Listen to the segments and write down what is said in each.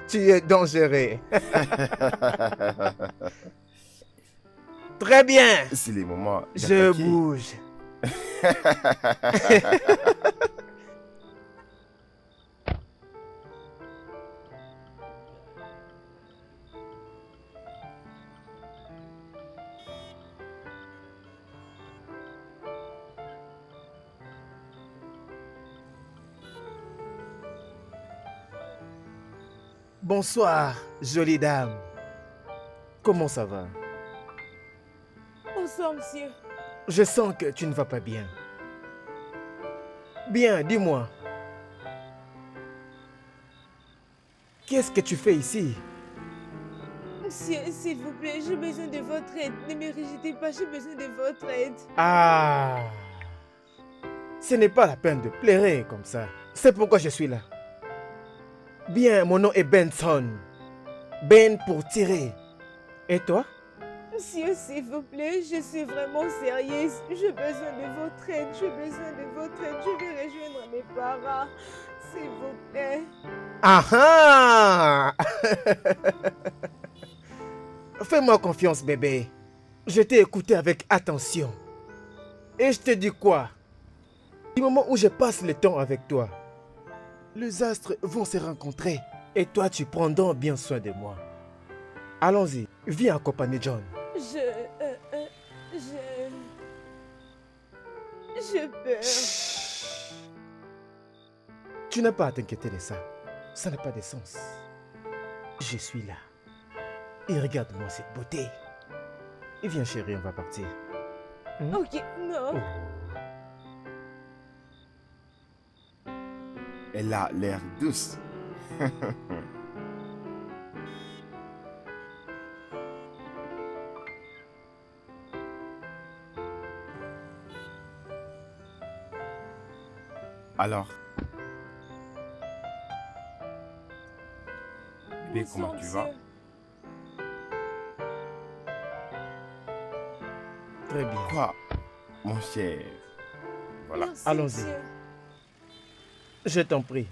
Tu es dangereux. Très bien. C'est les moments Je d'attaquer. bouge. Bonsoir, jolie dame. Comment ça va? Bonsoir, monsieur. Je sens que tu ne vas pas bien. Bien, dis-moi. Qu'est-ce que tu fais ici? Monsieur, s'il vous plaît, j'ai besoin de votre aide. Ne me rejetez pas, j'ai besoin de votre aide. Ah, ce n'est pas la peine de pleurer comme ça. C'est pourquoi je suis là. Bien, mon nom est Benson. Ben pour tirer. Et toi? Monsieur, s'il vous plaît, je suis vraiment sérieuse. J'ai besoin de votre aide, j'ai besoin de votre aide. Je vais rejoindre mes parents. S'il vous plaît. Ah ah! Fais-moi confiance, bébé. Je t'ai écouté avec attention. Et je te dis quoi? Du moment où je passe le temps avec toi, les astres vont se rencontrer. Et toi, tu prends donc bien soin de moi. Allons-y, viens accompagner John. J'ai peur. Chut. Tu n'as pas à t'inquiéter de ça. Ça n'a pas de sens. Je suis là. Et regarde-moi cette beauté. Et viens chérie, on va partir. Ok, non. Oh. Elle a l'air douce. Alors, bébé, Bonsoir, comment tu vas? monsieur. Très bien. Quoi, mon cher? Voilà. Merci, Allons-y. monsieur. Je t'en prie.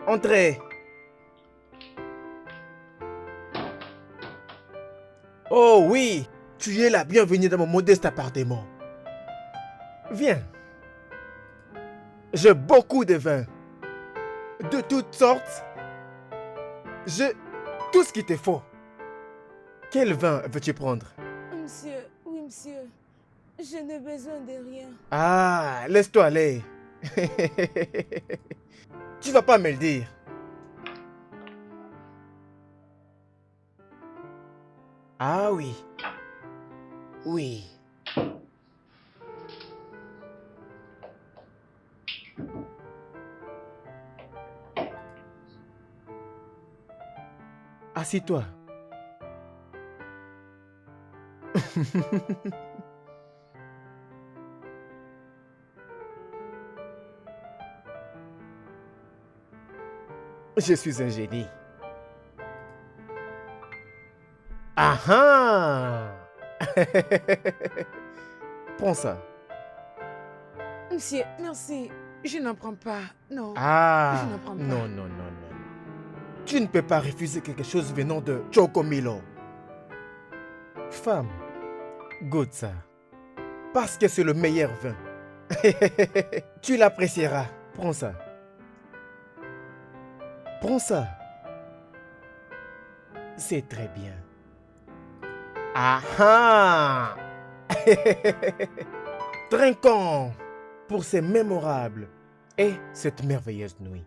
Entrez. Oh oui, tu es la bienvenue dans mon modeste appartement. Viens. J'ai beaucoup de vin. De toutes sortes. J'ai tout ce qu'il te faut. Quel vin veux-tu prendre? Monsieur, oui, monsieur. Je n'ai besoin de rien. Ah, laisse-toi aller. Tu vas pas me le dire. Ah oui. Oui. Assis-toi. Je suis un génie. Ah ah! Prends ça. Monsieur, merci. Je n'en prends pas. Non. Ah! Je n'en prends pas. Non, non, non, non. Tu ne peux pas refuser quelque chose venant de Chocomilo. Femme, goûte ça. Parce que c'est le meilleur vin. Tu l'apprécieras. Prends ça. Prends ça. C'est très bien. Ah ah! Trinquons pour ces mémorables et cette merveilleuse nuit.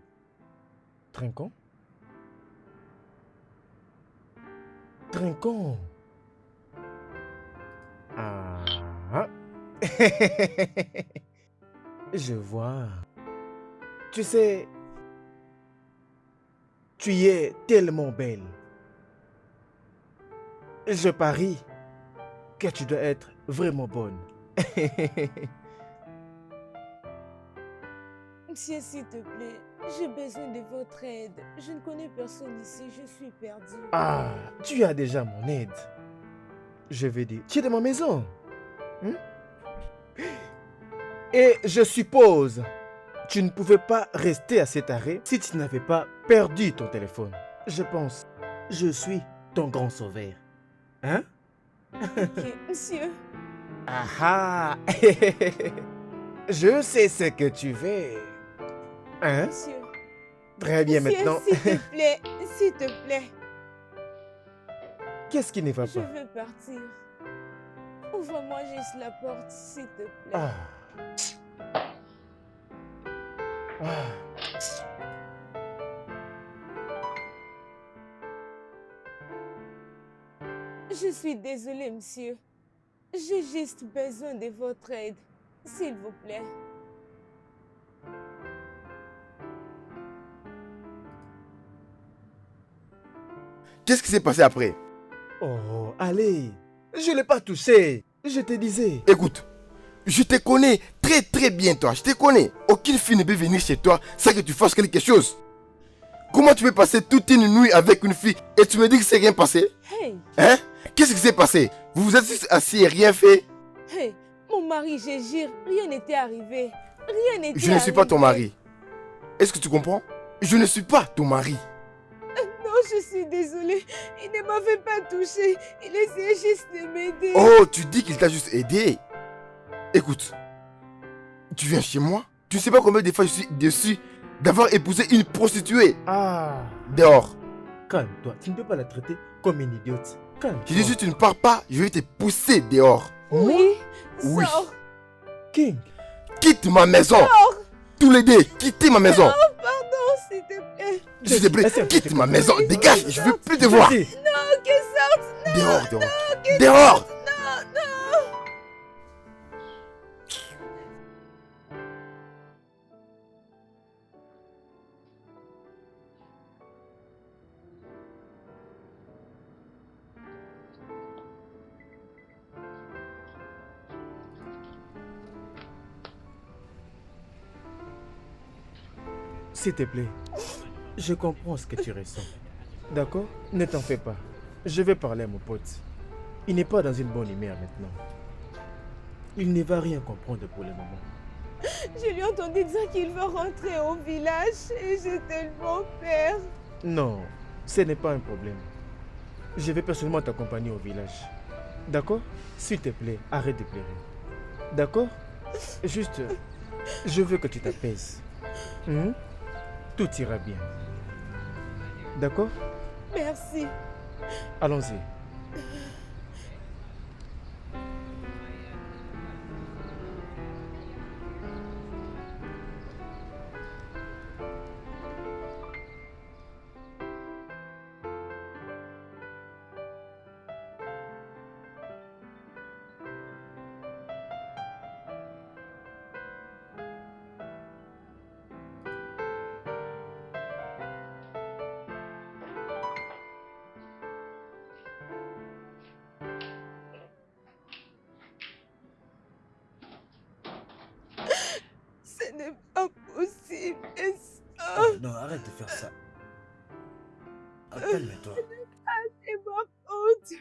Trinquons? Trinquons. Ah. Je vois. Tu sais, tu es tellement belle. Je parie que tu dois être vraiment bonne. Monsieur, s'il te plaît, j'ai besoin de votre aide. Je ne connais personne ici, je suis perdue. Ah, tu as déjà mon aide. Je vais dire, tu es dans ma maison. Et je suppose, tu ne pouvais pas rester à cet arrêt si tu n'avais pas perdu ton téléphone. Je pense, je suis ton grand sauveur. Hein? Ok, monsieur. Ah ah! Je sais ce que tu veux. Hein? Monsieur. Très bien Monsieur, maintenant. s'il te plaît, s'il te plaît. Qu'est-ce qui ne va Je pas? veux partir. Ouvre-moi juste la porte, s'il te plaît. Ah. Ah. Je suis désolée, monsieur. J'ai juste besoin de votre aide, s'il vous plaît. Qu'est-ce qui s'est passé après? Oh, allez. Je ne l'ai pas touché. Je te disais. Écoute, je te connais très très bien toi, je te connais. Aucune fille ne peut venir chez toi sans que tu fasses quelque chose. Comment tu peux passer toute une nuit avec une fille et tu me dis que c'est rien passé? Hey, Hein? Qu'est-ce qui s'est passé? Vous vous êtes juste assis et rien fait? hey, mon mari, je jure, rien n'était arrivé. Rien n'était arrivé. Je ne suis pas ton mari. Est-ce que tu comprends? Je ne suis pas ton mari. Non, je suis désolée. Il ne m'avait pas touché. Il essayait juste de m'aider. Oh, tu dis qu'il t'a juste aidé. Écoute, tu viens chez moi? Tu ne sais pas combien de fois je suis déçu d'avoir épousé une prostituée. Ah. Dehors. Calme-toi. Tu ne peux pas la traiter comme une idiote. Calme-toi. Je dis si tu ne pars pas, je vais te pousser dehors. Oui, Oui. sors. King. Quitte ma maison. Tous les deux, quittez ma maison. Pardon, s'il te plaît. S'il te plaît, Laisse-moi. quitte ma maison. Dégage, je veux plus te voir. Vas-y. Non, que sorte. Dehors, dehors. Dehors. Non, non. S'il te plaît, je comprends ce que tu ressens. D'accord? Ne t'en fais pas. Je vais parler à mon pote. Il n'est pas dans une bonne humeur maintenant. Il ne va rien comprendre pour le moment. Je lui ai entendu dire qu'il veut rentrer au village et j'ai tellement peur. Non, ce n'est pas un problème. Je vais personnellement t'accompagner au village. D'accord? S'il te plaît, arrête de pleurer. D'accord? Juste, je veux que tu t'apaises. Tout ira bien. D'accord? Merci. Allons-y. Ce n'est pas possible. Oh, non, arrête de faire ça. Ah, calme-toi. C'est ma faute.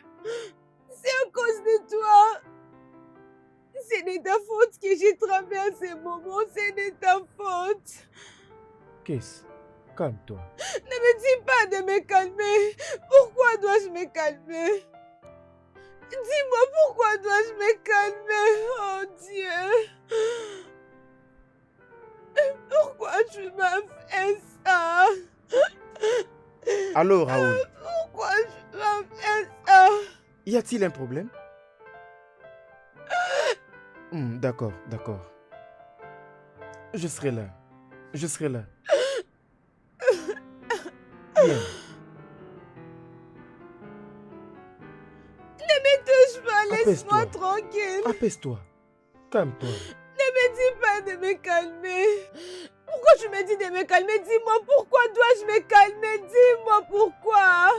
C'est à cause de toi. C'est de ta faute que j'ai traversé ces moments. C'est de ta faute. Qu'est-ce? Calme-toi. Ne me dis pas de me calmer. Pourquoi dois-je me calmer? Dis-moi pourquoi dois-je me calmer? Oh Dieu. Pourquoi tu m'as fait ça? Allô, Raoul. Pourquoi tu m'as fait ça? Y a-t-il un problème? D'accord, d'accord. Je serai là. Je serai là. Viens. Ne me touche pas, laisse-moi Apaise-toi. tranquille. Apaise-toi. Calme-toi. Ne me dis pas de me calmer. Pourquoi tu me dis de me calmer? Dis-moi pourquoi dois-je me calmer? Dis-moi pourquoi.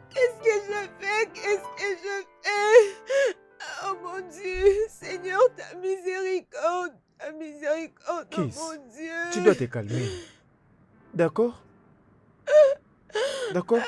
Qu'est-ce que je fais? Qu'est-ce que je fais? Oh mon Dieu, Seigneur, ta miséricorde, oh Kiss, mon Dieu. tu dois te calmer. D'accord? D'accord?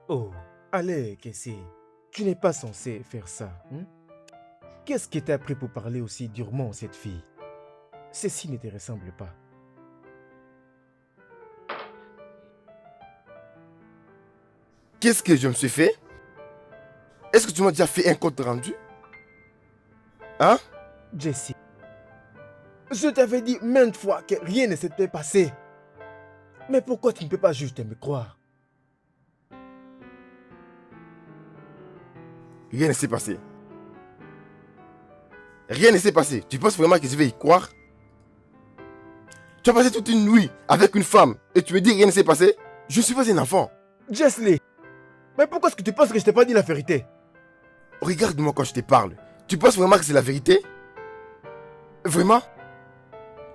Oh, allez, Kessie. Tu n'es pas censé faire ça. Qu'est-ce qui t'a pris pour parler aussi durement à cette fille? Ceci ne te ressemble pas. Qu'est-ce que je me suis fait? Est-ce que tu m'as déjà fait un compte rendu? Hein? Jessie, je t'avais dit maintes fois que rien ne s'était passé. Mais pourquoi tu ne peux pas juste me croire? Rien ne s'est passé. Rien ne s'est passé. Tu penses vraiment que je vais y croire? Tu as passé toute une nuit avec une femme et tu me dis rien ne s'est passé? Je suis pas un enfant. Jessie, mais pourquoi est-ce que tu penses que je t'ai pas dit la vérité? Regarde-moi quand je te parle. Tu penses vraiment que c'est la vérité? Vraiment?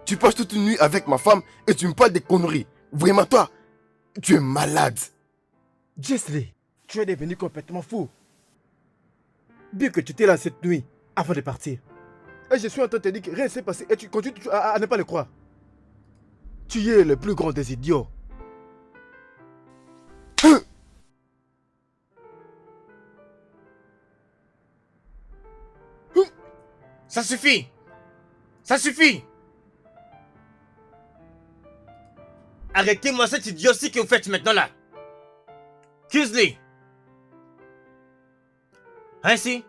Tu passes toute une nuit avec ma femme et tu me parles des conneries. Vraiment, toi, tu es malade. Jessie, tu es devenu complètement fou. Bien que tu étais là cette nuit avant de partir. Et je suis en train de te dire que rien ne s'est passé et tu continues à ne pas le croire. Tu es le plus grand des idiots. Ça suffit! Ça suffit! Arrêtez-moi cette idiotie que vous faites maintenant là! Kingsley! Ainsi?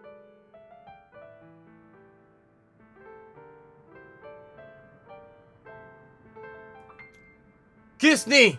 Kingsley!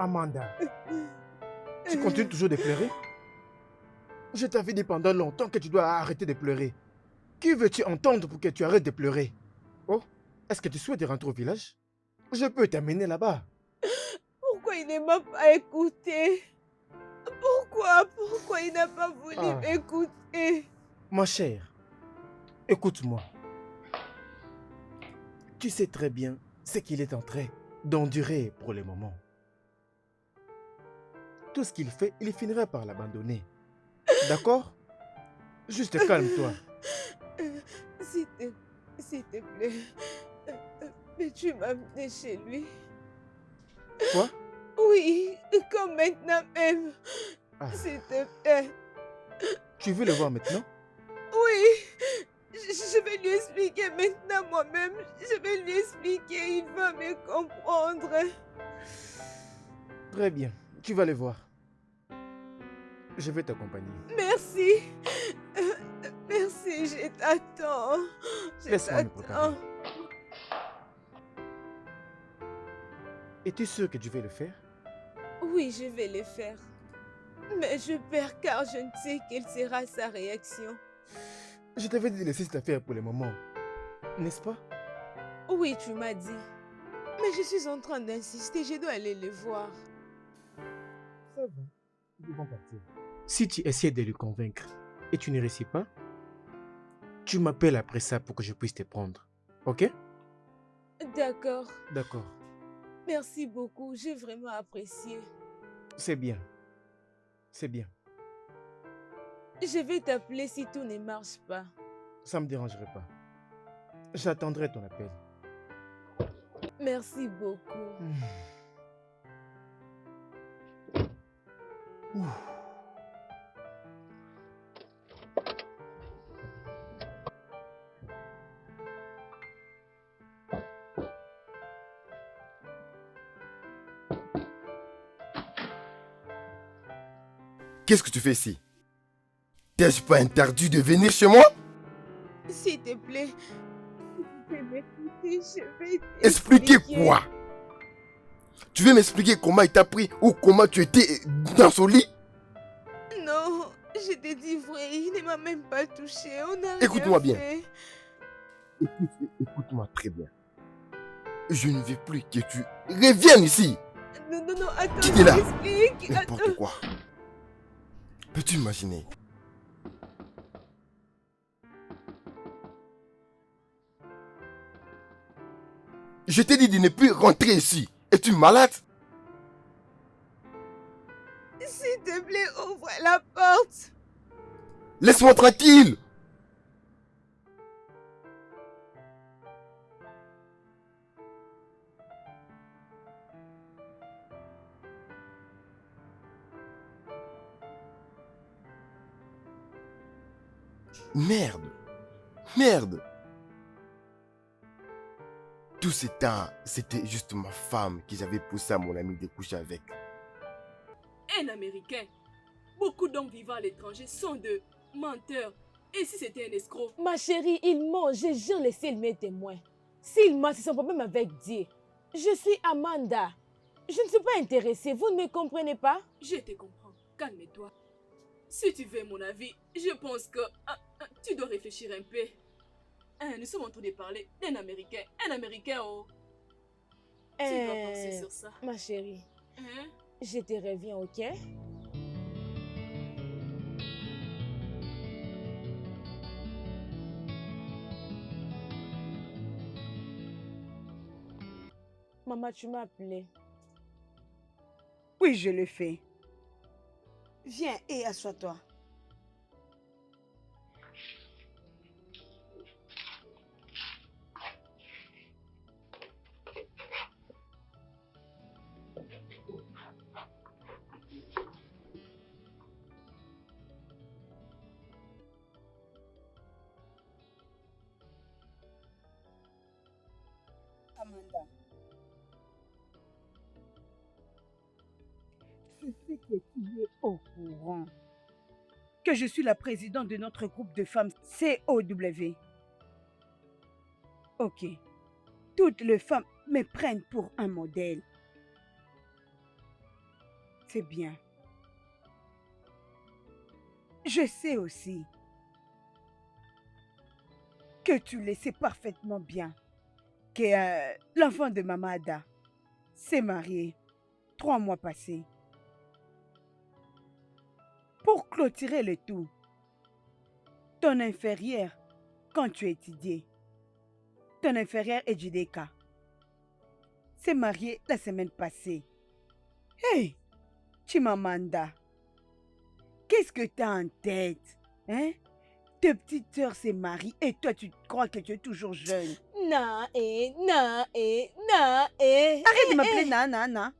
Amanda, tu continues toujours de pleurer? Je t'avais dit pendant longtemps que tu dois arrêter de pleurer. Qui veux-tu entendre pour que tu arrêtes de pleurer? Oh, est-ce que tu souhaites rentrer au village? Je peux t'amener là-bas. Pourquoi il ne m'a pas écouté? Pourquoi il n'a pas voulu m'écouter? Ma chère, écoute-moi. Tu sais très bien ce qu'il est en train d'endurer pour le moment. Tout ce qu'il fait, il finira par l'abandonner. D'accord? Juste calme-toi. S'il te plaît, peux-tu m'amener chez lui? Quoi? Oui, comme maintenant même. Ah, S'il te plaît. tu veux le voir maintenant? Oui, je vais lui expliquer maintenant moi-même. Je vais lui expliquer, il va me comprendre. Très bien, tu vas le voir. Je vais t'accompagner. Merci. Merci, je t'attends. Je Laisse-moi me préparer. t'attends. Es-tu sûr que tu veux le faire? Oui, je vais le faire. Mais je perds car je ne sais quelle sera sa réaction. Je t'avais dit de laisser cette affaire pour le moment. N'est-ce pas? Oui, tu m'as dit. Mais je suis en train d'insister, je dois aller le voir. Ça va, nous devons partir. Si tu essaies de le convaincre et tu ne réussis pas, tu m'appelles après ça pour que je puisse te prendre. Ok? D'accord. D'accord. Merci beaucoup, j'ai vraiment apprécié. C'est bien. C'est bien. Je vais t'appeler si tout ne marche pas. Ça ne me dérangerait pas. J'attendrai ton appel. Merci beaucoup. Ouh. Qu'est-ce que tu fais ici? T'es-je pas interdit de venir chez moi? S'il te plaît, si tu peux m'écouter, je vais Expliquer t'expliquer. quoi? Tu veux m'expliquer comment il t'a pris ou comment tu étais dans son lit? Non, je t'ai dit vrai, il ne m'a même pas touché, on a Écoute-moi rien bien. fait. Écoute-moi très bien. Je ne veux plus que tu reviennes ici. Non, attends, Quittez je là. t'explique. N'importe Attends. quoi. Peux-tu imaginer? Je t'ai dit de ne plus rentrer ici. Es-tu malade? S'il te plaît, ouvre la porte. Laisse-moi tranquille. Merde. Merde. Tout ce temps, c'était juste ma femme que j'avais poussé à mon ami de coucher avec. Un Américain. Beaucoup d'hommes vivant à l'étranger sont de menteurs. Et si c'était un escroc? Ma chérie, il ment, je jure, laissez-le mes témoins. S'il ment, c'est son problème avec Dieu. Je suis Amanda. Je ne suis pas intéressée, vous ne me comprenez pas? Je te comprends. Calme-toi. Si tu veux mon avis, je pense que tu dois réfléchir un peu. Nous sommes en train de parler d'un Américain. Un Américain, oh. Tu dois penser sur ça. Ma chérie, Hein? je te reviens, ok? Maman, tu m'as appelé. Oui, je le fais. Viens et assois-toi. Amanda. Je sais que tu es au courant que je suis la présidente de notre groupe de femmes COW. Ok. Toutes les femmes me prennent pour un modèle. C'est bien. Je sais aussi que tu le sais parfaitement bien que l'enfant de Maman Ada s'est marié 3 mois passés. Pour clôturer le tout, ton inférieur, quand tu étudiais, ton inférieur Ejideka, s'est marié la semaine passée. Hey, Chimamanda, qu'est-ce que tu as en tête? Hein? Tes petites sœurs se marient et toi tu crois que tu es toujours jeune. Arrête Arrête de m'appeler Nana.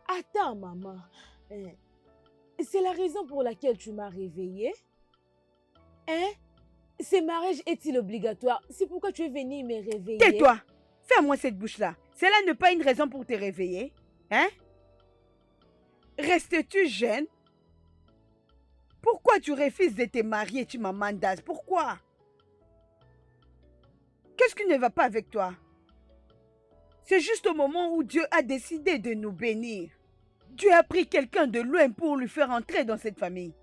Attends, maman. C'est la raison pour laquelle tu m'as réveillée? Hein? Ce mariage est-il obligatoire? C'est pourquoi tu es venue me réveiller? Tais-toi! Fais-moi cette bouche-là. Cela n'est pas une raison pour te réveiller. Hein? Restes-tu jeune? Pourquoi tu refuses de te marier, Chimamanda? Pourquoi? Qu'est-ce qui ne va pas avec toi? C'est juste au moment où Dieu a décidé de nous bénir. Dieu a pris quelqu'un de loin pour lui faire entrer dans cette famille.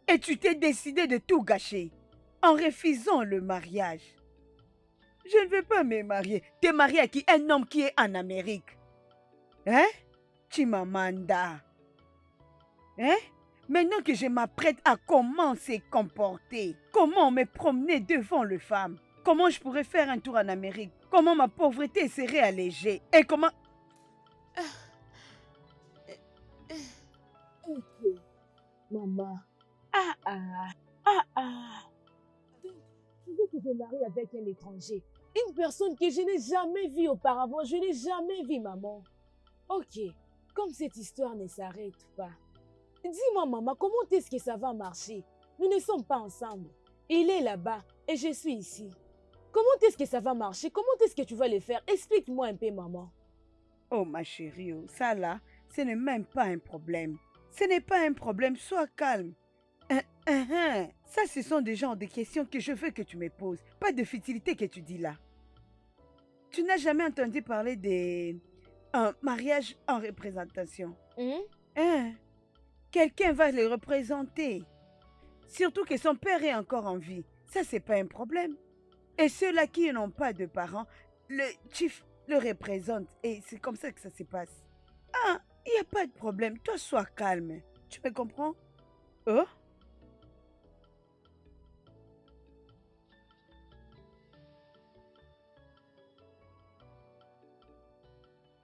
Et tu t'es décidé de tout gâcher en refusant le mariage. Je ne veux pas me marier. T'es marié à qui? Un homme qui est en Amérique. Hein? Chimamanda. Hein? Maintenant que je m'apprête à comment se comporter, comment me promener devant les femmes, comment je pourrais faire un tour en Amérique, comment ma pauvreté serait allégée et comment... Ok, maman. Donc, tu veux que je marie avec un étranger? Une personne que je n'ai jamais vue auparavant. Je n'ai jamais vue, maman. Ok, comme cette histoire ne s'arrête pas. Dis-moi, maman, comment est-ce que ça va marcher? Nous ne sommes pas ensemble. Il est là-bas et je suis ici. Comment est-ce que ça va marcher? Comment est-ce que tu vas le faire? Explique-moi un peu, maman. Oh ma chérie, ça là, ce n'est même pas un problème. Ce n'est pas un problème, sois calme. Ça, ce sont des genres de questions que je veux que tu me poses. Pas de futilité que tu dis là. Tu n'as jamais entendu parler d'un mariage en représentation. Quelqu'un va le représenter. Surtout que son père est encore en vie. Ça, c'est pas un problème. Et ceux-là qui n'ont pas de parents, le chief le représente. Et c'est comme ça que ça se passe. Ah, il n'y a pas de problème. Toi, sois calme. Tu me comprends? Oh?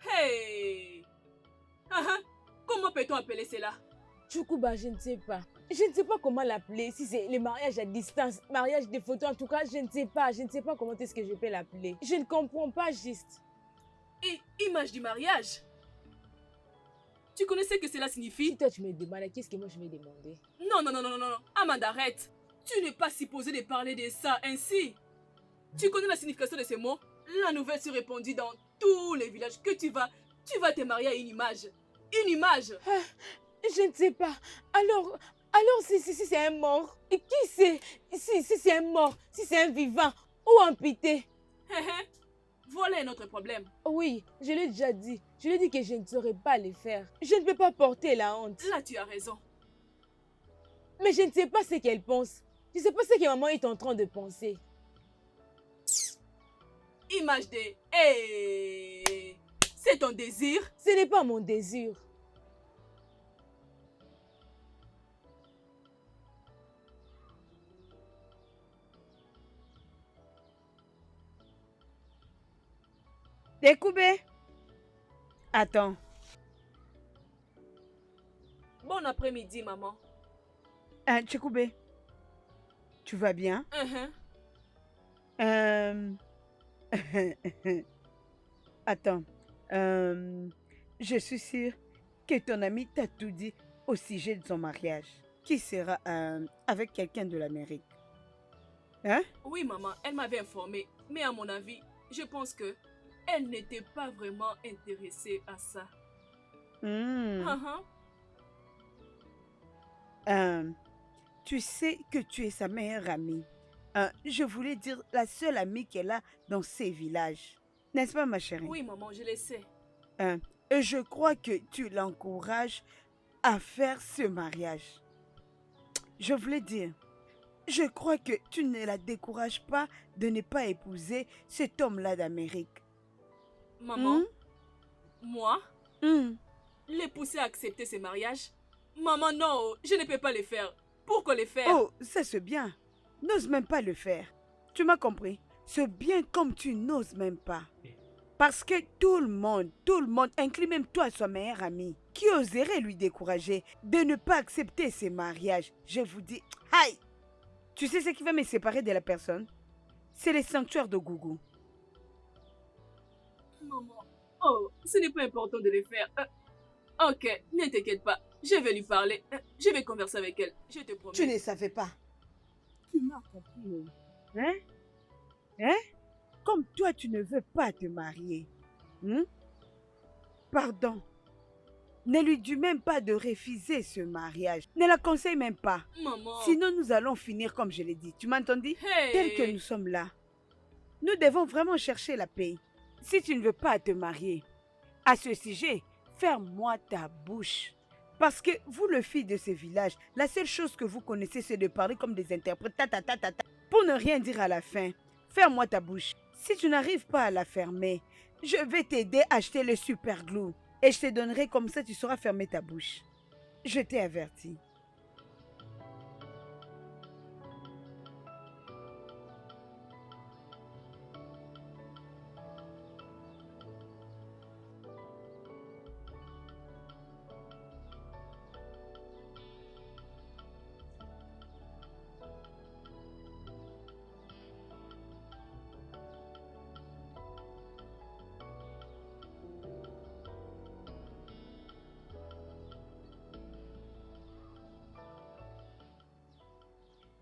Hey! Comment peut-on appeler cela? Tchoukouba, je ne sais pas. Je ne sais pas comment l'appeler. Si c'est le mariage à distance, mariage des photos, en tout cas, je ne sais pas. Je ne sais pas comment est-ce que je peux l'appeler. Je ne comprends pas juste. Et image du mariage? Tu connais ce que cela signifie? Si toi tu me demandes, qu'est-ce que moi je vais demander? Non. Amanda, arrête. Tu n'es pas supposé de parler de ça ainsi. Tu connais la signification de ces mots? La nouvelle se répandit dans tous les villages que tu vas te marier à une image. Une image. Je ne sais pas. Alors si c'est un mort, et qui c'est? Si c'est un mort, si c'est un vivant ou un pité? Voilà un autre problème. Oui, je l'ai déjà dit. Je lui ai dit que je ne saurais pas le faire. Je ne peux pas porter la honte. Là, tu as raison. Mais je ne sais pas ce qu'elle pense. Je ne sais pas ce que maman est en train de penser. Image de... Hey! C'est ton désir? Ce n'est pas mon désir. Découbé. Attends. Bon après-midi, maman. Tchikoubé, tu vas bien? Attends. Je suis sûre que ton ami t'a tout dit au sujet de son mariage, qui sera avec quelqu'un de l'Amérique. Hein? Oui, maman, elle m'avait informé. Mais à mon avis, je pense que elle n'était pas vraiment intéressée à ça. Tu sais que tu es sa meilleure amie. Je voulais dire la seule amie qu'elle a dans ces villages. N'est-ce pas, ma chérie? Oui, maman, je le sais. Et je crois que tu l'encourages à faire ce mariage. Je voulais dire, je crois que tu ne la décourages pas de ne pas épouser cet homme-là d'Amérique. Maman, Hmm? moi, Hmm. les pousser à accepter ces mariages? Maman, non, je ne peux pas les faire. Pourquoi les faire? Oh, ça c'est bien. N'ose même pas le faire. Tu m'as compris? C'est bien comme tu n'oses même pas. Parce que tout le monde, inclut même toi, son meilleur ami, qui oserait lui décourager de ne pas accepter ces mariages. Je vous dis, aïe! Tu sais ce qui va me séparer de la personne? C'est les sanctuaires de Gougou. Maman, oh, ce n'est pas important de les faire. Ok, ne t'inquiète pas. Je vais lui parler. Je vais converser avec elle. Je te promets. Tu ne savais pas. Tu m'as compris. Hein? Hein? Comme toi, tu ne veux pas te marier. Pardon. Ne lui dis même pas de refuser ce mariage. Ne la conseille même pas. Maman. Sinon, nous allons finir comme je l'ai dit. Tu m'as entendu? Hey. Tel que nous sommes là. Nous devons vraiment chercher la paix. Si tu ne veux pas te marier, à ce sujet, ferme-moi ta bouche. Parce que vous, le filles de ce village, la seule chose que vous connaissez, c'est de parler comme des interprètes, pour ne rien dire à la fin. Ferme-moi ta bouche. Si tu n'arrives pas à la fermer, je vais t'aider à acheter le super glue. Et je te donnerai comme ça, tu sauras fermer ta bouche. Je t'ai averti.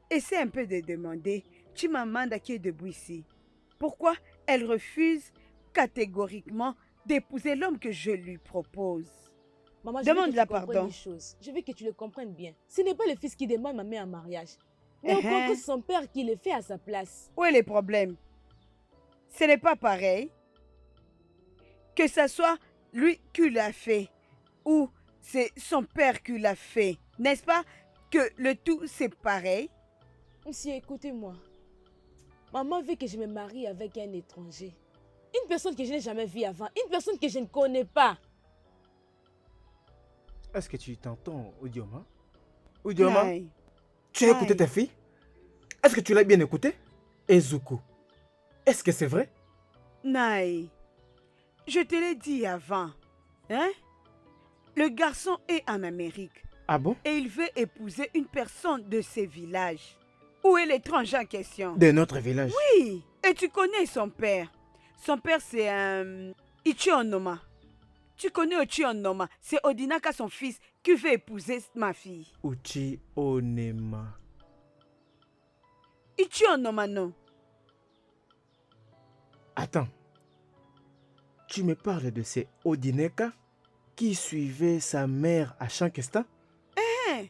Essaie un peu de demander Chimamanda qui est debout ici. Pourquoi elle refuse catégoriquement d'épouser l'homme que je lui propose? Maman, je veux que Demande-la tu comprennes pardon. une chose. Je veux que tu le comprennes bien. Ce n'est pas le fils qui demande ma mère en mariage. Mais encore que son père qui le fait à sa place. Où est le problème? Ce n'est pas pareil. Que ce soit lui qui l'a fait ou c'est son père qui l'a fait. N'est-ce pas que le tout c'est pareil? Monsieur, écoutez-moi. Maman veut que je me marie avec un étranger. Une personne que je n'ai jamais vue avant. Une personne que je ne connais pas. Est-ce que tu t'entends, Odioma? Odioma, Naï. tu as écouté ta fille? Est-ce que tu l'as bien écouté? Ezuku, est-ce que c'est vrai? Naï, je te l'ai dit avant. Hein? Le garçon est en Amérique Ah bon? et il veut épouser une personne de ces villages. Où est l'étranger en question? De notre village. Oui, et tu connais son père. Son père c'est un Ichionoma. Tu connais Ichionoma, c'est Odinaka son fils qui veut épouser ma fille. Uchi Onema. Ichionoma non. Attends. Tu me parles de ces Odineka qui suivaient sa mère à Shankesta? Hein?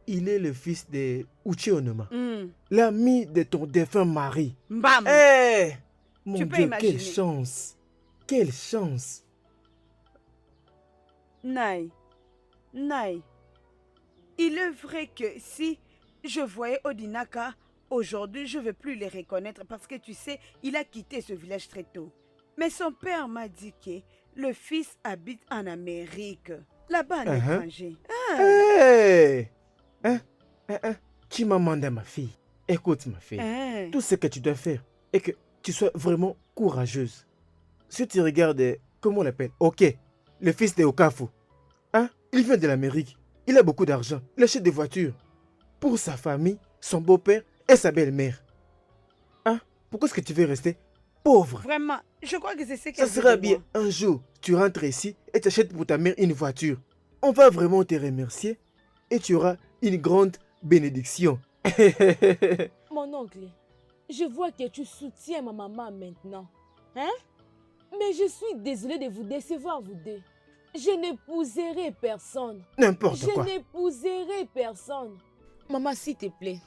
Il est le fils de Uchi Onoma, Hmm. l'ami de ton défunt mari. Mbam. Eh! Mon Tu peux Dieu, imaginer. quelle chance! Quelle chance! Naï, Naï, il est vrai que si je voyais Odinaka aujourd'hui, je ne veux plus les reconnaître parce que tu sais, il a quitté ce village très tôt. Mais son père m'a dit que le fils habite en Amérique, là-bas en étranger. Hey! Tu m'as demandé, ma fille. Écoute, ma fille. Hein? Tout ce que tu dois faire est que tu sois vraiment courageuse. Si tu regardes, comment on l'appelle? Ok, le fils de Okafu. Hein? Il vient de l'Amérique. Il a beaucoup d'argent. Il achète des voitures. Pour sa famille, son beau-père et sa belle-mère. Hein? Pourquoi est-ce que tu veux rester pauvre? Vraiment, je crois que c'est ce Ça qu'elle veut sera de bien. moi. Un jour, tu rentres ici et tu achètes pour ta mère une voiture. On va vraiment te remercier et tu auras une grande bénédiction. Mon oncle, je vois que tu soutiens ma maman maintenant. Hein? Mais je suis désolée de vous décevoir, vous deux. Je n'épouserai personne. N'importe Je quoi. n'épouserai personne. Maman, s'il te plaît,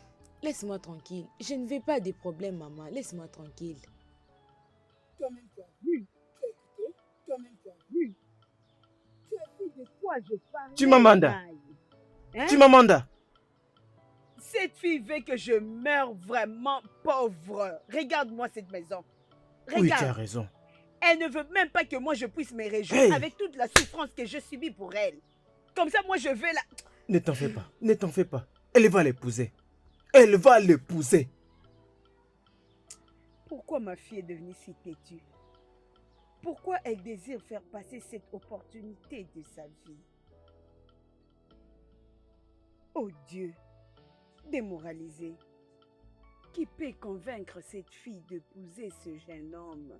laisse-moi tranquille. Je ne veux pas de problème, maman. Laisse-moi tranquille. Toi-même tu as vu, tu as écouté, toi-même tu as vu. Tu as vu de quoi je parle. Chimamanda. Hein? Chimamanda. Cette fille veut que je meure vraiment pauvre. Regarde-moi cette maison. Regarde. Oui, tu as raison. Elle ne veut même pas que moi je puisse me réjouir Hey. avec toute la souffrance que je subis pour elle. Comme ça, moi je vais la... Ne t'en fais pas. Ne t'en fais pas. Elle va l'épouser. Elle va l'épouser. Pourquoi ma fille est devenue si têtue? Pourquoi elle désire faire passer cette opportunité de sa vie? Oh Dieu, démoralisée. Qui peut convaincre cette fille d'épouser ce jeune homme?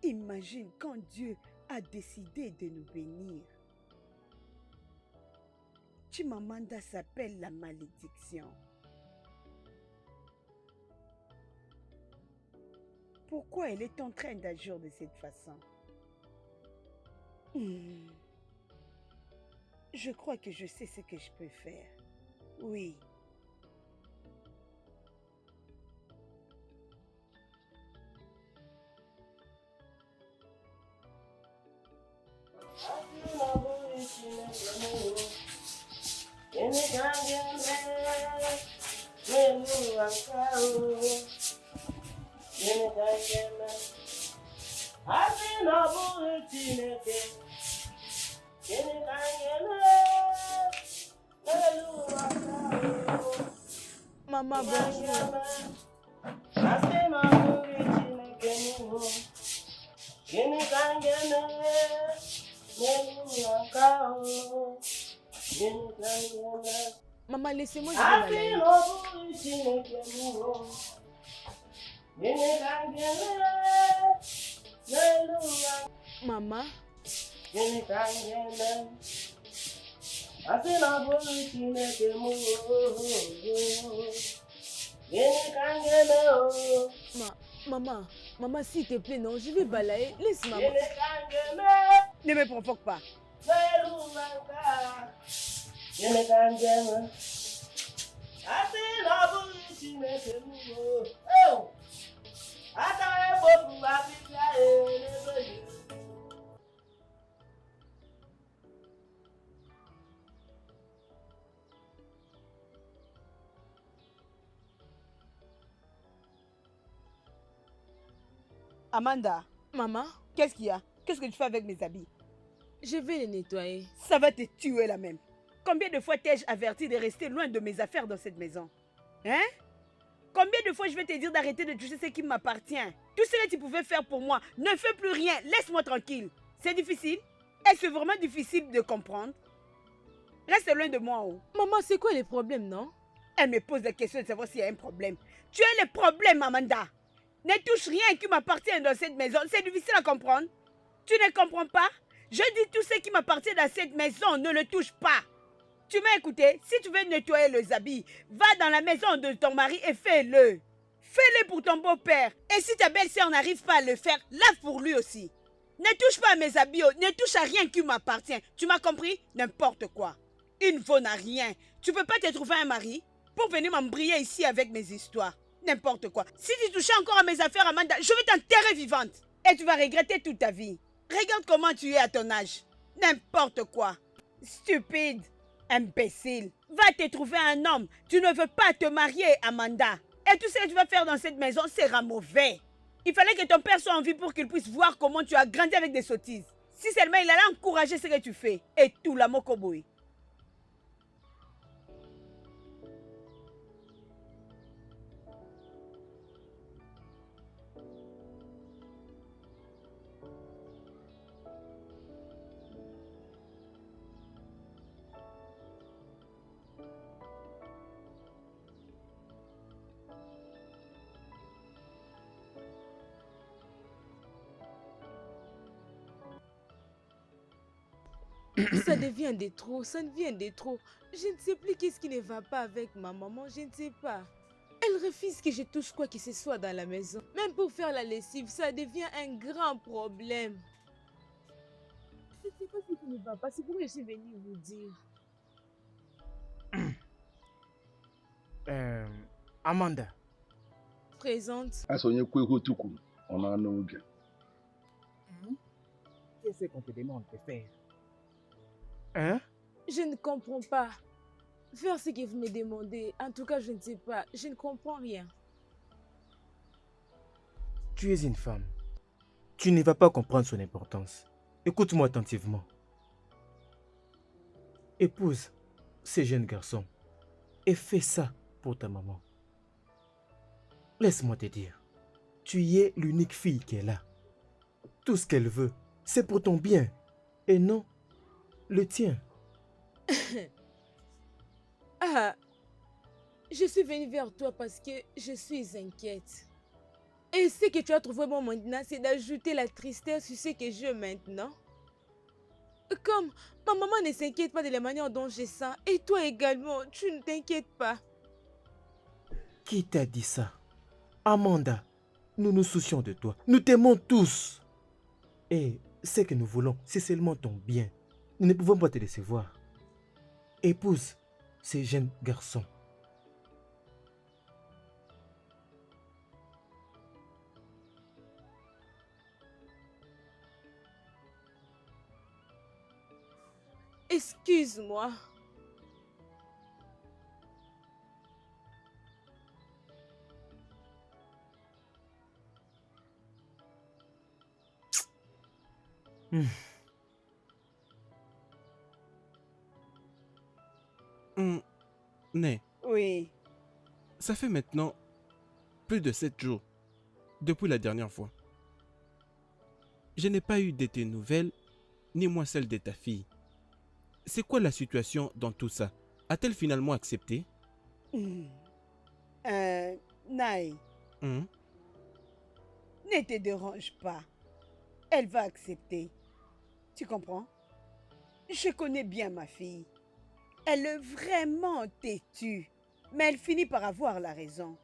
Imagine quand Dieu a décidé de nous bénir. Chimamanda s'appelle la malédiction. Pourquoi elle est en train d'agir de cette façon? Je crois que je sais ce que je peux faire. Oui. Maman, bonjour. Maman, laissez-moi, je vais m'aller. Maman, maman, s'il te plaît, non, je vais balayer. Laisse maman. Ne me provoque pas. Amanda, Maman, qu'est-ce qu'il y a? Qu'est-ce que tu fais avec mes habits? je vais les nettoyer. Ça va te tuer là même. Combien de fois t'ai-je averti de rester loin de mes affaires dans cette maison? Hein? Combien de fois je vais te dire d'arrêter de toucher ce qui m'appartient? Tout ce que tu pouvais faire pour moi, ne fais plus rien, laisse-moi tranquille. C'est difficile? Est-ce vraiment difficile de comprendre? Reste loin de moi. Oh. Maman, c'est quoi les problèmes, non? Elle me pose la question de savoir s'il y a un problème. Tu as le problème, Amanda. Ne touche rien qui m'appartient dans cette maison. C'est difficile à comprendre. Tu ne comprends pas? Je dis tout ce qui m'appartient dans cette maison, ne le touche pas. Tu m'as écouté? Si tu veux nettoyer les habits, va dans la maison de ton mari et fais-le. Fais-le pour ton beau-père. Et si ta belle-sœur n'arrive pas à le faire, lave pour lui aussi. Ne touche pas à mes habits, ne touche à rien qui m'appartient. Tu m'as compris? N'importe quoi. Il ne vaut à rien. Tu ne peux pas te trouver un mari pour venir m'embriller ici avec mes histoires. N'importe quoi. Si tu touches encore à mes affaires, Amanda, je vais t'enterrer vivante. Et tu vas regretter toute ta vie. Regarde comment tu es à ton âge. N'importe quoi. Stupide. Imbécile. Va te trouver un homme. Tu ne veux pas te marier, Amanda. Et tout ce que tu vas faire dans cette maison sera mauvais. Il fallait que ton père soit en vie pour qu'il puisse voir comment tu as grandi avec des sottises. Si seulement il allait encourager ce que tu fais. Et tout la mokoboy. Ça devient des trop, ça devient des trop. Je ne sais plus qu'est-ce qui ne va pas avec ma maman, je ne sais pas. Elle refuse que je touche quoi que ce soit dans la maison. Même pour faire la lessive, ça devient un grand problème. Je ne sais pas ce qui ne va pas, c'est pourquoi je suis venue vous dire. Amanda. Présente. Asonye kweho tuku, ona n'oge. Qu'est-ce qu'on te demande de faire? Hein? Je ne comprends pas. Faire ce que vous me demandez. En tout cas, je ne sais pas. Je ne comprends rien. Tu es une femme. Tu ne vas pas comprendre son importance. Écoute-moi attentivement. Épouse ces jeunes garçons et fais ça pour ta maman. Laisse-moi te dire, tu y es l'unique fille qu'elle a. Tout ce qu'elle veut, c'est pour ton bien et non le tien. Ah, je suis venue vers toi parce que je suis inquiète. Et ce que tu as trouvé bon maintenant, c'est d'ajouter la tristesse sur ce que j'ai maintenant. Comme ma maman ne s'inquiète pas de la manière dont je sens, et toi également, tu ne t'inquiètes pas. Qui t'a dit ça? Amanda, nous nous soucions de toi. Nous t'aimons tous. Et ce que nous voulons, c'est seulement ton bien. Nous ne pouvons pas te décevoir. Épouse ces jeunes garçons. Excuse-moi. Né, Oui. ça fait maintenant plus de 7 jours depuis la dernière fois. Je n'ai pas eu de tes nouvelles, ni moi celle de ta fille. C'est quoi la situation dans tout ça? A-t-elle finalement accepté? Naï, Hum, ne te dérange pas. Elle va accepter. Tu comprends? Je connais bien ma fille. Elle est vraiment têtue. Mais elle finit par avoir la raison.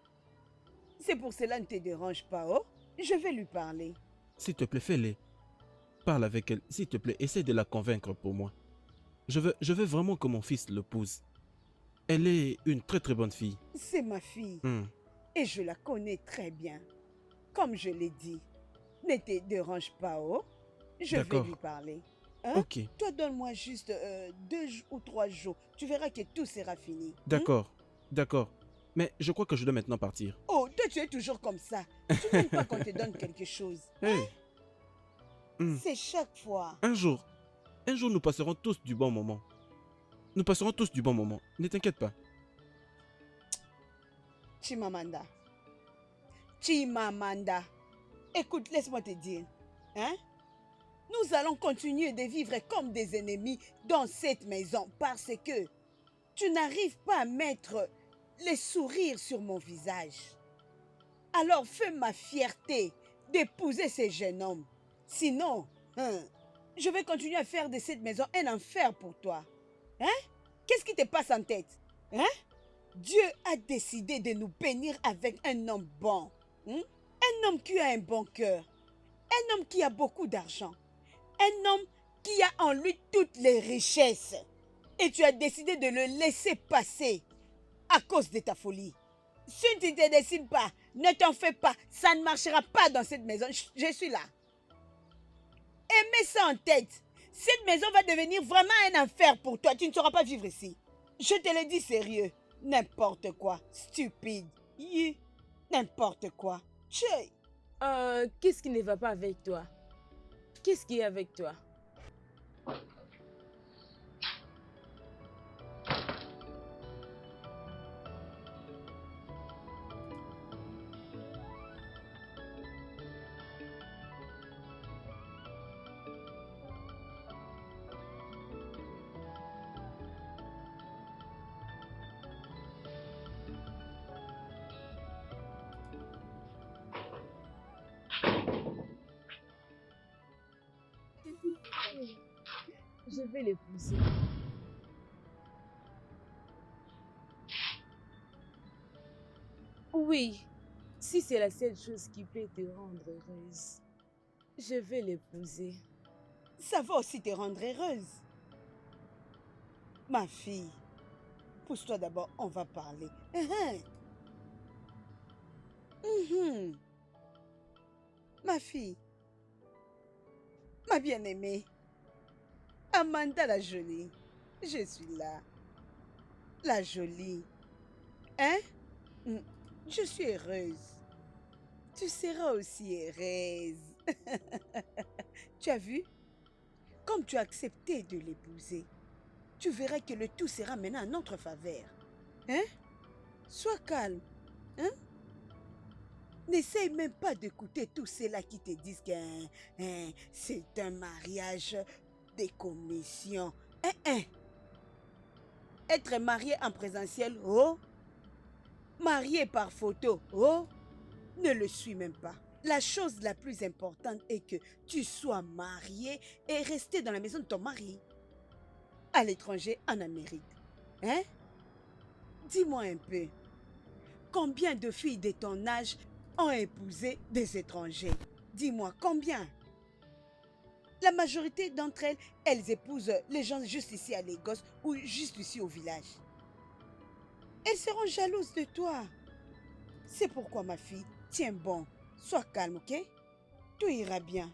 C'est pour cela ne te dérange pas, oh? Je vais lui parler. S'il te plaît, fais-le. Parle avec elle, s'il te plaît, essaie de la convaincre pour moi. Je veux vraiment que mon fils l'épouse. Elle est une très très bonne fille. C'est ma fille. Hum, Et je la connais très bien. Comme je l'ai dit, ne te dérange pas, oh? Je vais D'accord. lui parler. Hein? Ok, Toi, donne-moi juste 2 ou 3 jours. Tu verras que tout sera fini. d'accord, d'accord. Mais je crois que je dois maintenant partir. Oh, toi, tu es toujours comme ça. Tu n'aimes pas qu'on te donne quelque chose. Hey, hum, C'est chaque fois. un jour nous passerons tous du bon moment. Nous passerons tous du bon moment. Ne t'inquiète pas. Chimamanda. Chimamanda. Écoute, laisse-moi te dire. Hein? Nous allons continuer de vivre comme des ennemis dans cette maison parce que tu n'arrives pas à mettre les sourires sur mon visage. Alors fais ma fierté d'épouser ce jeune homme. Sinon, je vais continuer à faire de cette maison un enfer pour toi. Hein? Qu'est-ce qui te passe en tête? Hein? Dieu a décidé de nous bénir avec un homme bon. Un homme qui a un bon cœur. Un homme qui a beaucoup d'argent. Un homme qui a en lui toutes les richesses. Et tu as décidé de le laisser passer à cause de ta folie. Si tu ne te décides pas, ne t'en fais pas. Ça ne marchera pas dans cette maison. Je suis là. Et mets ça en tête. Cette maison va devenir vraiment un enfer pour toi. Tu ne sauras pas vivre ici. Je te le dis sérieux. N'importe quoi. Stupide. N'importe quoi. Tchè. Qu'est-ce qui ne va pas avec toi? Qu'est-ce qui est avec toi? Je vais l'épouser. Oui, si c'est la seule chose qui peut te rendre heureuse, je vais l'épouser. Ça va aussi te rendre heureuse. Ma fille, pousse-toi d'abord, on va parler. Ma fille. Ma Ma bien-aimée. Amanda la jolie. Je suis là. La jolie. Hein? Je suis heureuse. Tu seras aussi heureuse. Tu as vu? Comme tu as accepté de l'épouser, tu verras que le tout sera maintenant en notre faveur. Hein? Sois calme. Hein? N'essaye même pas d'écouter tous ceux-là qui te disent que c'est un mariage de commission. Être marié en présentiel, oh. Marié par photo, oh. Ne le suis même pas. La chose la plus importante est que tu sois marié et resté dans la maison de ton mari. À l'étranger, en Amérique. Hein? Dis-moi un peu. Combien de filles de ton âge ont épousé des étrangers? Dis-moi, combien? La majorité d'entre elles, elles épousent les gens juste ici à Lagos ou juste ici au village. Elles seront jalouses de toi. C'est pourquoi, ma fille, tiens bon, sois calme, ok? Tout ira bien.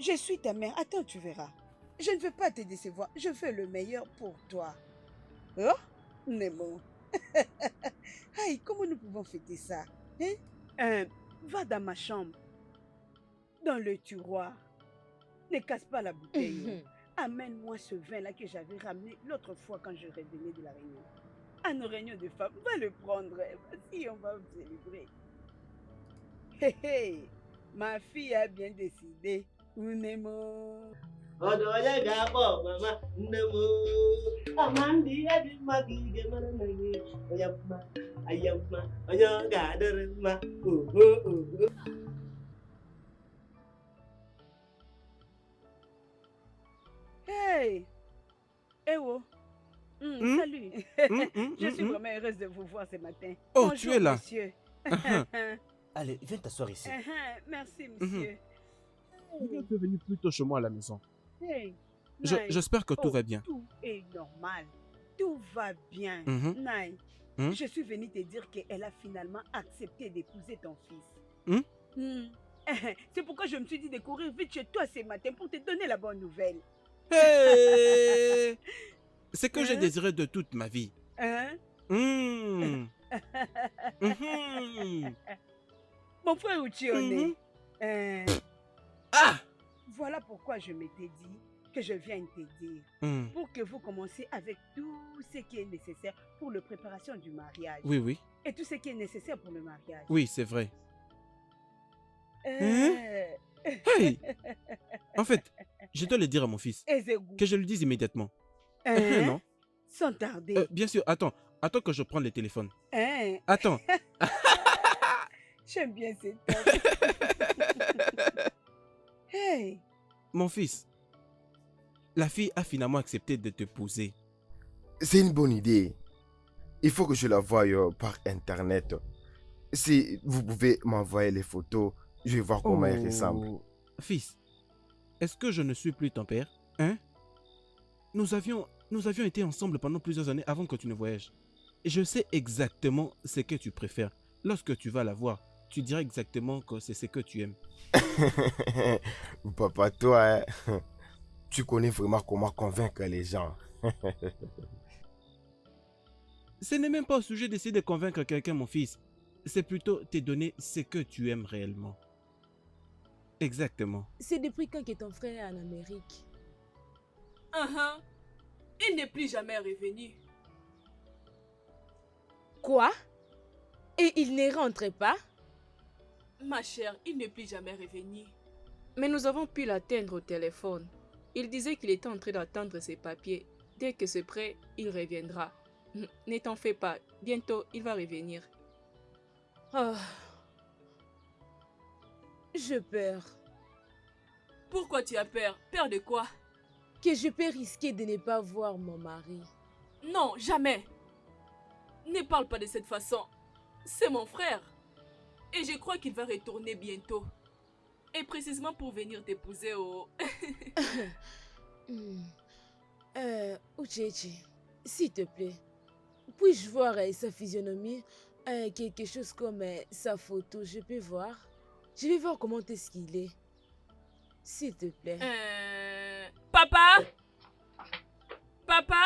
Je suis ta mère, attends, tu verras. Je ne veux pas te décevoir, je veux le meilleur pour toi. Oh, Nemo. Aïe, comment nous pouvons fêter ça? Hein? Va dans ma chambre, dans le tiroir. Ne casse pas la bouteille. Amène-moi ce vin-là que j'avais ramené l'autre fois quand je revenais de la réunion. À nos réunions de femmes, va le prendre. Vas-y, on va célébrer. Hé hé, ma fille a bien décidé. Nemo. Hey! Ewo! Salut! Je suis vraiment heureuse de vous voir ce matin. Oh, bonjour, tu es là. Monsieur. Allez, viens t'asseoir ici. Merci, monsieur. Tu es venu plus tôt chez moi à la maison. Hey, J'espère que tout va bien. Tout est normal. Tout va bien. Nai, je suis venue te dire qu'elle a finalement accepté d'épouser ton fils. C'est pourquoi je me suis dit de courir vite chez toi ce matin pour te donner la bonne nouvelle. Hey! C'est que j'ai désiré de toute ma vie. Mon frère Uchione. Voilà pourquoi je m'étais dit que je viens te dire. Pour que vous commenciez avec tout ce qui est nécessaire pour la préparation du mariage. Oui, oui. Et tout ce qui est nécessaire pour le mariage. Oui, c'est vrai. Hey! En fait, je dois le dire à mon fils. Que je le dise immédiatement. Non? Sans tarder. Bien sûr, attends que je prenne le téléphone. Hein? Attends. J'aime bien cette tête. Hey! Mon fils, la fille a finalement accepté de te poser. C'est une bonne idée. Il faut que je la voie par internet. Si vous pouvez m'envoyer les photos, je vais voir comment elle ressemble. Fils, est-ce que je ne suis plus ton père? Hein? Nous avions été ensemble pendant plusieurs années avant que tu ne voyages. Et je sais exactement ce que tu préfères. Lorsque tu vas la voir, tu diras exactement que c'est ce que tu aimes. Papa, toi, tu connais vraiment comment convaincre les gens. Ce n'est même pas au sujet d'essayer de convaincre quelqu'un, mon fils. C'est plutôt te donner ce que tu aimes réellement. Exactement. C'est depuis quand que ton frère est en Amérique? Il n'est plus jamais revenu. Quoi? Et il ne rentre pas? Ma chère, il n'est plus jamais revenu. Mais nous avons pu l'atteindre au téléphone. Il disait qu'il était en train d'attendre ses papiers. Dès que c'est prêt, il reviendra. Ne t'en fais pas, bientôt il va revenir. Oh. Je peur. Pourquoi tu as peur? Peur de quoi? Que je peux risquer de ne pas voir mon mari. Non, jamais. Ne parle pas de cette façon. C'est mon frère. Et je crois qu'il va retourner bientôt. Et précisément pour venir t'épouser au... Uchechi, s'il te plaît, puis-je voir sa physionomie, quelque chose comme sa photo, je peux voir? Je vais voir comment est-ce qu'il est. S'il te plaît. Papa? Papa?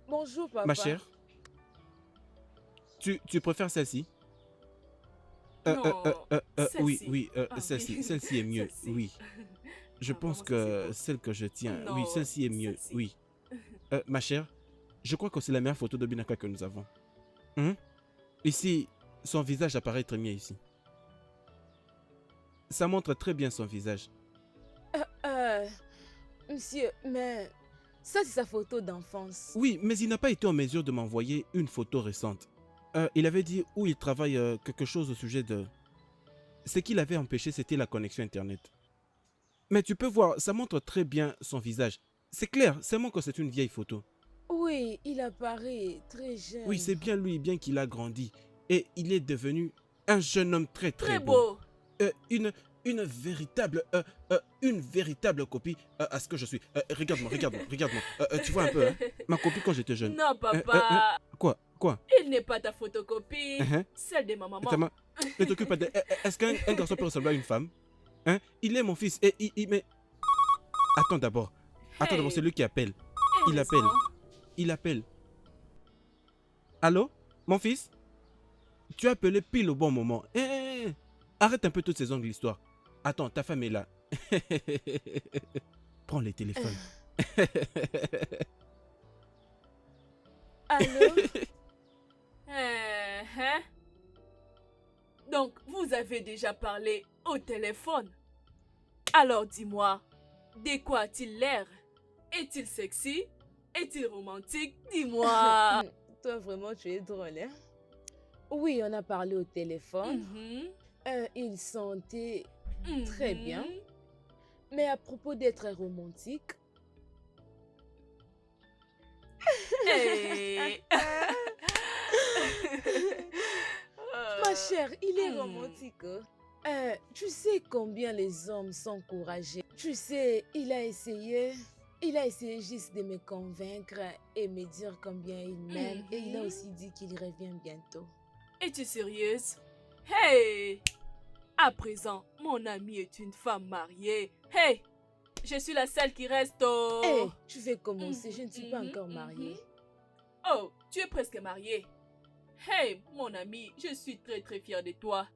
Bonjour, papa. Ma chère, tu préfères celle-ci? Non, Oui, celle-ci. oui, Ah celle-ci. oui, Celle-ci est mieux, celle-ci. oui. Je Ah, pense vraiment, ça, c'est que beau. celle que je tiens, oui, Non, celle-ci est mieux, celle-ci. oui. Ma chère, je crois que c'est la meilleure photo de Binaka que nous avons. Ici, son visage apparaît très bien ici. Ça montre très bien son visage. Monsieur, mais ça, c'est sa photo d'enfance. Oui, mais il n'a pas été en mesure de m'envoyer une photo récente. Il avait dit où il travaille quelque chose au sujet de... Ce qui l'avait empêché, c'était la connexion Internet. Mais tu peux voir, ça montre très bien son visage. C'est clair, seulement que c'est une vieille photo. Oui, il apparaît très jeune. Oui, c'est bien lui, bien qu'il a grandi. Et il est devenu un jeune homme très Très beau. beau. Une véritable copie à ce que je suis. Regarde-moi. Tu vois un peu, hein? Ma copie quand j'étais jeune. Non, papa. Quoi? Il n'est pas ta photocopie. Celle de ma maman. Attends, ne t'occupe pas de... Est-ce qu'un garçon peut ressembler à une femme? Hein? Il est mon fils et mais... Attends d'abord, c'est lui qui appelle. Il appelle. Allô? Mon fils? Tu as appelé pile au bon moment. Arrête un peu toutes ces ongles l'histoire. Attends, ta femme est là. Prends les téléphones. Allô? Donc, vous avez déjà parlé au téléphone. Alors dis-moi, de quoi a-t-il l'air? Est-il sexy? Est-il romantique? Dis-moi. Toi, vraiment, tu es drôle, hein? Oui, on a parlé au téléphone. Il sentait très bien. Mais à propos d'être romantique... Ma chère, il est romantique. Tu sais combien les hommes sont courageux. Tu sais, il a essayé juste de me convaincre et me dire combien il m'aime. Et il a aussi dit qu'il revient bientôt. Es-tu sérieuse? Hey! À présent, mon amie est une femme mariée. Hey! Je suis la seule qui reste au... Hey, tu veux commencer, je ne suis pas encore mariée. Oh, tu es presque mariée. Hey, mon ami, je suis très fière de toi.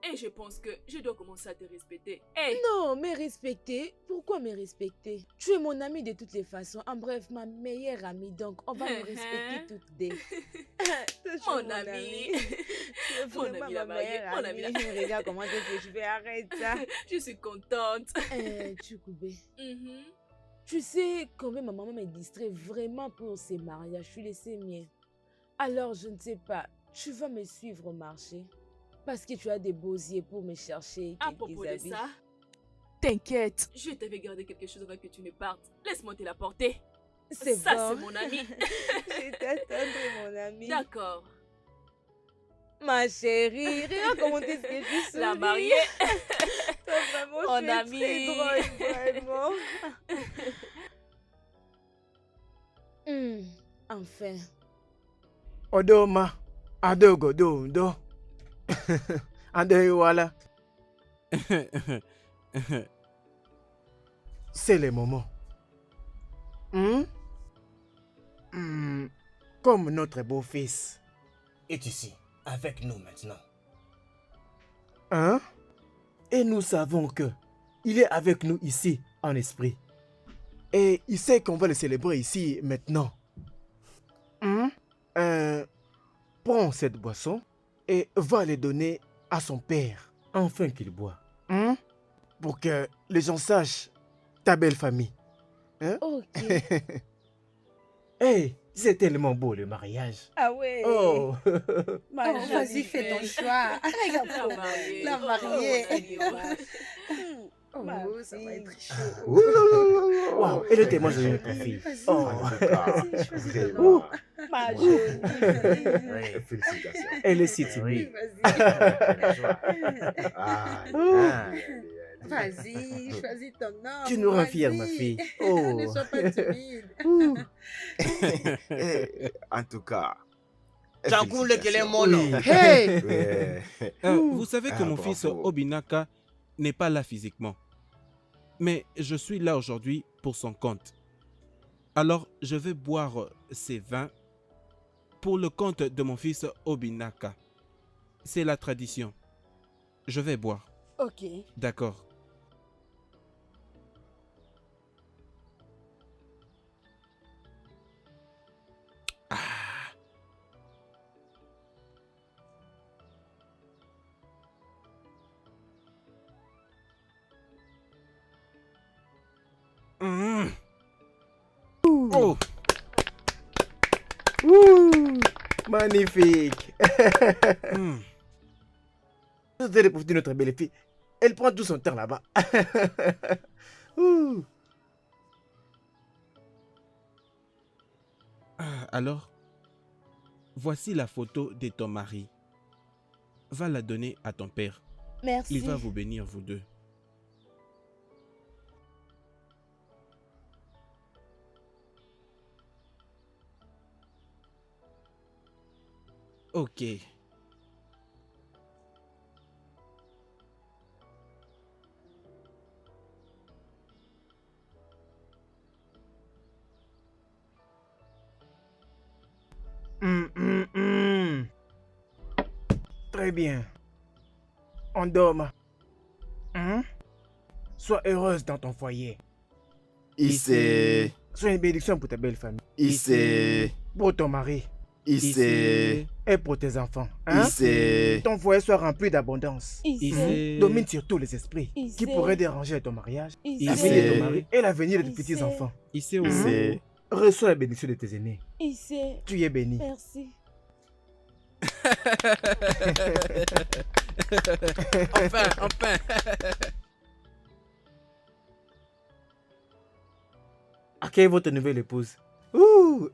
Et je pense que je dois commencer à te respecter. Hey! Non, me respecter? Pourquoi me respecter? Tu es mon amie de toutes les façons. En bref, ma meilleure amie. Donc, on va me respecter toutes deux. Mon ami. Mon ami la mariée. Mon ami la... Regarde comment je vais arrêter ça. Je suis contente. Tchoukoubé. Tu sais combien ma maman me distrait vraiment pour ces mariages. Je suis laissée mienne. Alors, je ne sais pas. Tu vas me suivre au marché? Parce que tu as des beaux yeux pour me chercher À quelques propos habits. de ça, t'inquiète, je t'avais gardé quelque chose avant que tu ne partes. Laisse-moi te l'apporter. C'est ça, bon. c'est mon ami. Je t'attendrai, mon ami. D'accord. Ma chérie, regarde comment est-ce que je suis. La mariée. Toi, vraiment, Mon tu es ami. très drôle, vraiment. Enfin. Odoma, adogo do. Voilà. C'est le moment. Comme notre beau-fils. Est ici, avec nous maintenant. Hein? Et nous savons que il est avec nous ici, en esprit. Et il sait qu'on va le célébrer ici, maintenant. Prends cette boisson et va les donner à son père, afin qu'il boit. Pour que les gens sachent ta belle famille. Ok. Hey, c'est tellement beau le mariage. Ah ouais. Oh. Vas-y, fais ton choix. Regarde La mariée. La mariée. Oh, mon ami, Oh, Ma ça va être fille. chaud. Waouh, elle est tellement jolie, ta fille. Vas-y, Oh. vas-y, choisis ton Ouh. nom. Ma jolie fille. Oui. Félicitations. Elle est si Oui. timide. Vas-y. Vas-y, choisis ton nom. Tu nous rends fiers, ma Vas-y. fille. Ne Oh. sois pas timide. Ouh. En tout cas. Tchakoule quel est mon Oui. nom. Hey! Ouais. Vous savez que Ah, mon fils bravo. Obinaka n'est pas là physiquement. Mais je suis là aujourd'hui pour son compte. Alors, je vais boire ces vins pour le compte de mon fils Obinaka. C'est la tradition. Je vais boire. Ok. D'accord. Mm. Oh, Ouh. Magnifique. mm. Vous allez profiter de notre belle fille. Elle prend tout son temps là-bas. Ouh. Alors, voici la photo de ton mari. Va la donner à ton père. Merci. Il va vous bénir, vous deux. Ok. Hum. Très bien. On dorme. Hein? Sois heureuse dans ton foyer. Ici. Sois une bénédiction pour ta belle famille. Ici. Pour ton mari. Ici. Et pour tes enfants. Hein? Ici. Ton foyer soit rempli d'abondance. Ici. Domine sur tous les esprits Ici. qui pourraient déranger ton mariage, Ici. l'avenir de ton mari et l'avenir de tes Ici. petits-enfants. Ici aussi. Ici. Reçois la bénédiction de tes aînés. Ici. Tu es béni. Merci. Enfin, enfin. Accueillez votre nouvelle épouse. Ouh.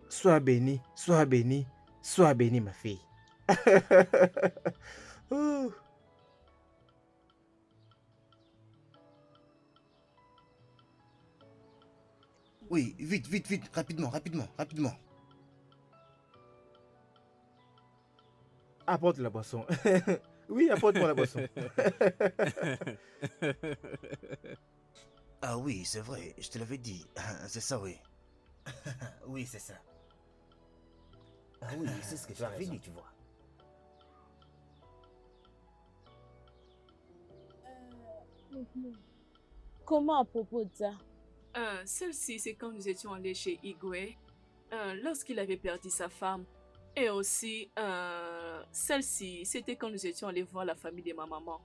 Sois béni, sois béni, sois béni, ma fille. Ouh. Oui, vite, vite, vite, rapidement, rapidement, rapidement. Apporte la boisson. Oui, apporte-moi la boisson. Ah oui, c'est vrai, je te l'avais dit. C'est ça, oui. Oui, c'est ça. Ah oui, c'est ce que tu avais dit, tu vois. Comment à propos de ça? Celle-ci, c'est quand nous étions allés chez Igwe, lorsqu'il avait perdu sa femme. Et aussi, celle-ci, c'était quand nous étions allés voir la famille de ma maman.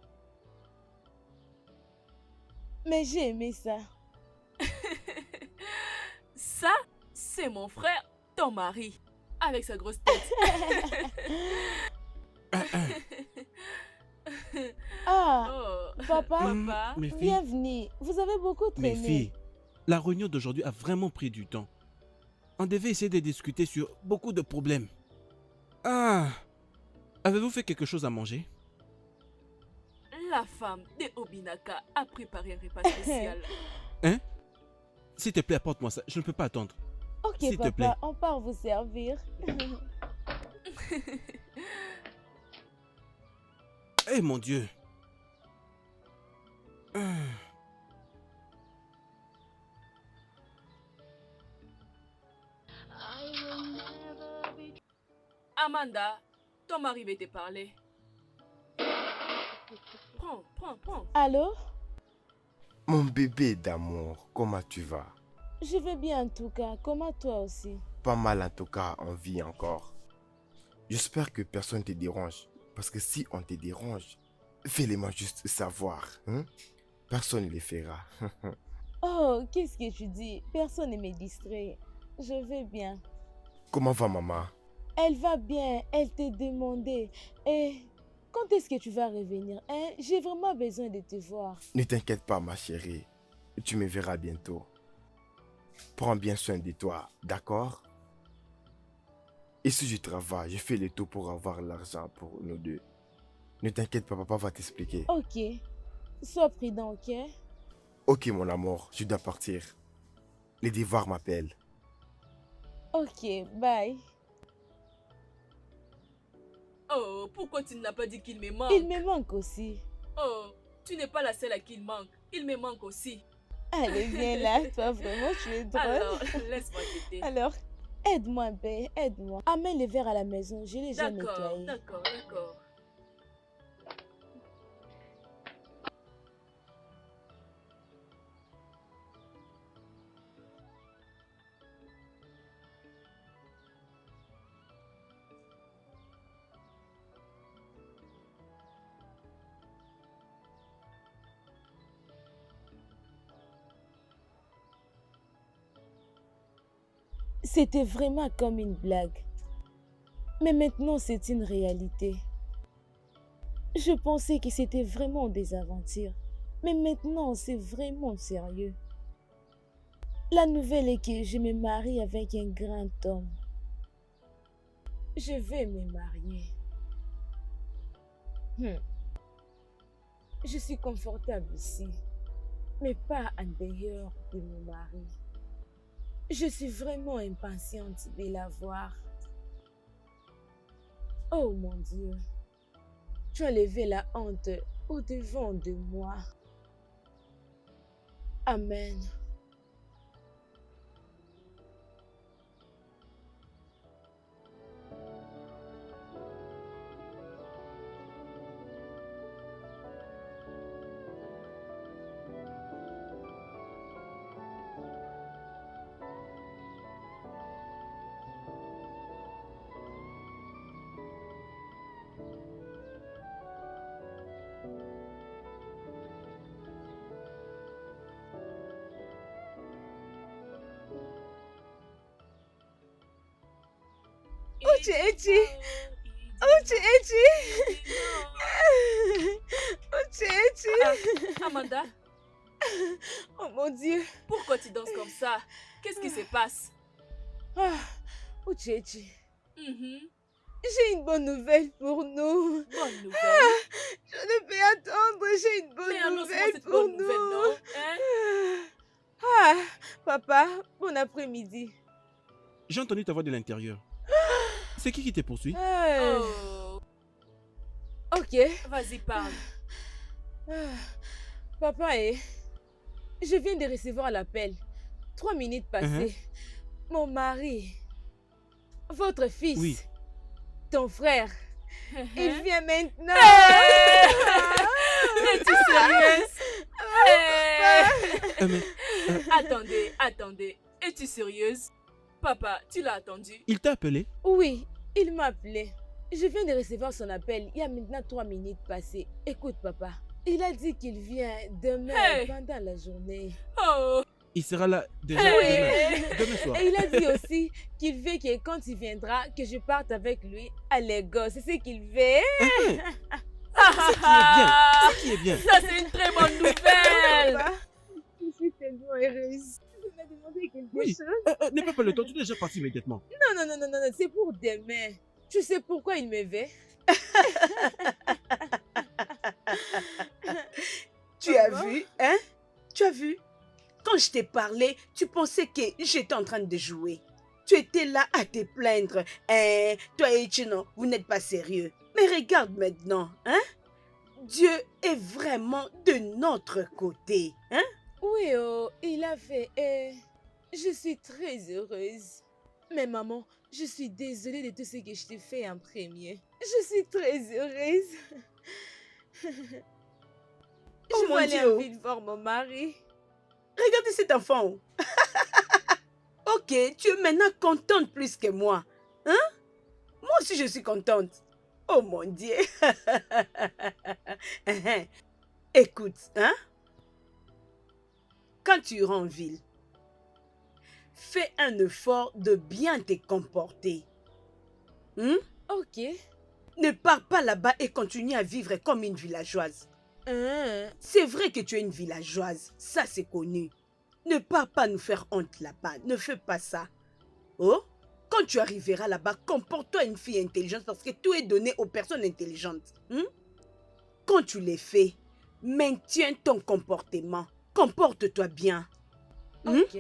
Mais j'ai aimé ça. Ça, c'est mon frère, ton mari, avec sa grosse tête. Ah, Oh, papa, papa. Mes filles, bienvenue. Vous avez beaucoup mes traîné. filles, la réunion d'aujourd'hui a vraiment pris du temps. On devait essayer de discuter sur beaucoup de problèmes. Ah, avez-vous fait quelque chose à manger? La femme de Obinaka a préparé un repas spécial. Hein? S'il te plaît, apporte-moi ça. Je ne peux pas attendre. Ok, S'il te plaît. papa, on part vous servir. Eh mon Dieu. Ah. Amanda, ton mari veut te parler. Prends. Allô? Mon bébé d'amour, comment tu vas? Je vais bien en tout cas. Comment toi aussi? Pas mal en tout cas, on vit encore. J'espère que personne ne te dérange. Parce que si on te dérange, fais-les-moi juste savoir. Hein? Personne ne les fera. Oh, qu'est-ce que tu dis? Personne ne me distrait. je vais bien. Comment va maman? Elle va bien, elle t'a demandé. Et quand est-ce que tu vas revenir, hein? J'ai vraiment besoin de te voir. Ne t'inquiète pas ma chérie. Tu me verras bientôt. Prends bien soin de toi, d'accord? Et si je travaille, je fais le tout pour avoir l'argent pour nous deux. Ne t'inquiète pas, papa va t'expliquer. Ok, sois prudent, ok? Ok mon amour, je dois partir. Les devoirs m'appellent. Ok, bye. Oh, pourquoi tu ne l'as pas dit qu'il me manque? Il me manque aussi. Oh, tu n'es pas la seule à qui il manque. Il me manque aussi. Allez, viens là, toi vraiment, tu es drôle. Alors, laisse-moi t'aider. Alors, aide-moi un peu, aide-moi. Amène les verres à la maison, je l'ai déjà D'accord, nettoyé. d'accord, d'accord. C'était vraiment comme une blague. Mais maintenant, c'est une réalité. Je pensais que c'était vraiment des aventures. Mais maintenant, c'est vraiment sérieux. La nouvelle est que je me marie avec un grand homme. Je vais me marier. Je suis confortable ici, mais pas en dehors de mon mari. Je suis vraiment impatiente de la voir. Oh mon Dieu, tu as levé la honte au-devant de moi. Amen. Uchechi! Uchechi! Uchechi! Amanda, Oh mon Dieu! pourquoi tu danses comme ça? Qu'est-ce qui se passe? Ah, Uchechi, Mhm. j'ai une bonne nouvelle pour nous. Bonne nouvelle. Je ne peux attendre, j'ai une Mais bonne annonce-moi nouvelle cette pour bonne nous. nouvelle, non? Hein? Ah, papa, bon après-midi. J'ai entendu ta voix de l'intérieur. C'est qui te poursuit? Oh, Ok. vas-y, parle. Ah, papa, je viens de recevoir l'appel. 3 minutes passées. Mon mari, votre fils, Oui. ton frère, il vient maintenant. Es-tu sérieuse? Mais, Attendez, attendez. Es-tu sérieuse? Papa, tu l'as attendu? il t'a appelé? Oui, il m'a appelé. Je viens de recevoir son appel il y a maintenant 3 minutes passées. Écoute, papa, il a dit qu'il vient demain Hey. pendant la journée. Oh, Il sera là déjà Hey. demain soir. Et il a dit aussi qu'il veut que quand il viendra, que je parte avec lui à Lagos. C'est ce qu'il veut. Qui est bien? ça c'est une très bonne nouvelle. Papa, je suis tellement heureuse. Tu m'as demandé quelque Oui. chose. N'aie pas peur, le temps, tu es déjà parti immédiatement. Non, c'est pour demain. Tu sais pourquoi il me veut? Tu as Maman? vu, hein? Tu as vu? Quand je t'ai parlé, tu pensais que j'étais en train de jouer. Tu étais là à te plaindre. Hein? Toi et Chino, vous n'êtes pas sérieux. Mais regarde maintenant, hein? Dieu est vraiment de notre côté, hein? Oui, oh, il a fait. Et je suis très heureuse. Mais maman, je suis désolée de tout ce que je t'ai fait en premier. Je suis très heureuse. Oh, Je mon vais aller Dieu. en ville voir mon mari. Regardez cet enfant. Ok, tu es maintenant contente plus que moi. Hein? Moi aussi, je suis contente. Oh mon Dieu. Écoute, hein? Quand tu iras en ville, fais un effort de bien te comporter. Ok. Ne pars pas là-bas et continue à vivre comme une villageoise. C'est vrai que tu es une villageoise, ça c'est connu. Ne pars pas nous faire honte là-bas, ne fais pas ça. Oh, quand tu arriveras là-bas, comporte-toi une fille intelligente parce que tout est donné aux personnes intelligentes. Quand tu les fais, maintiens ton comportement, comporte-toi bien. Ok.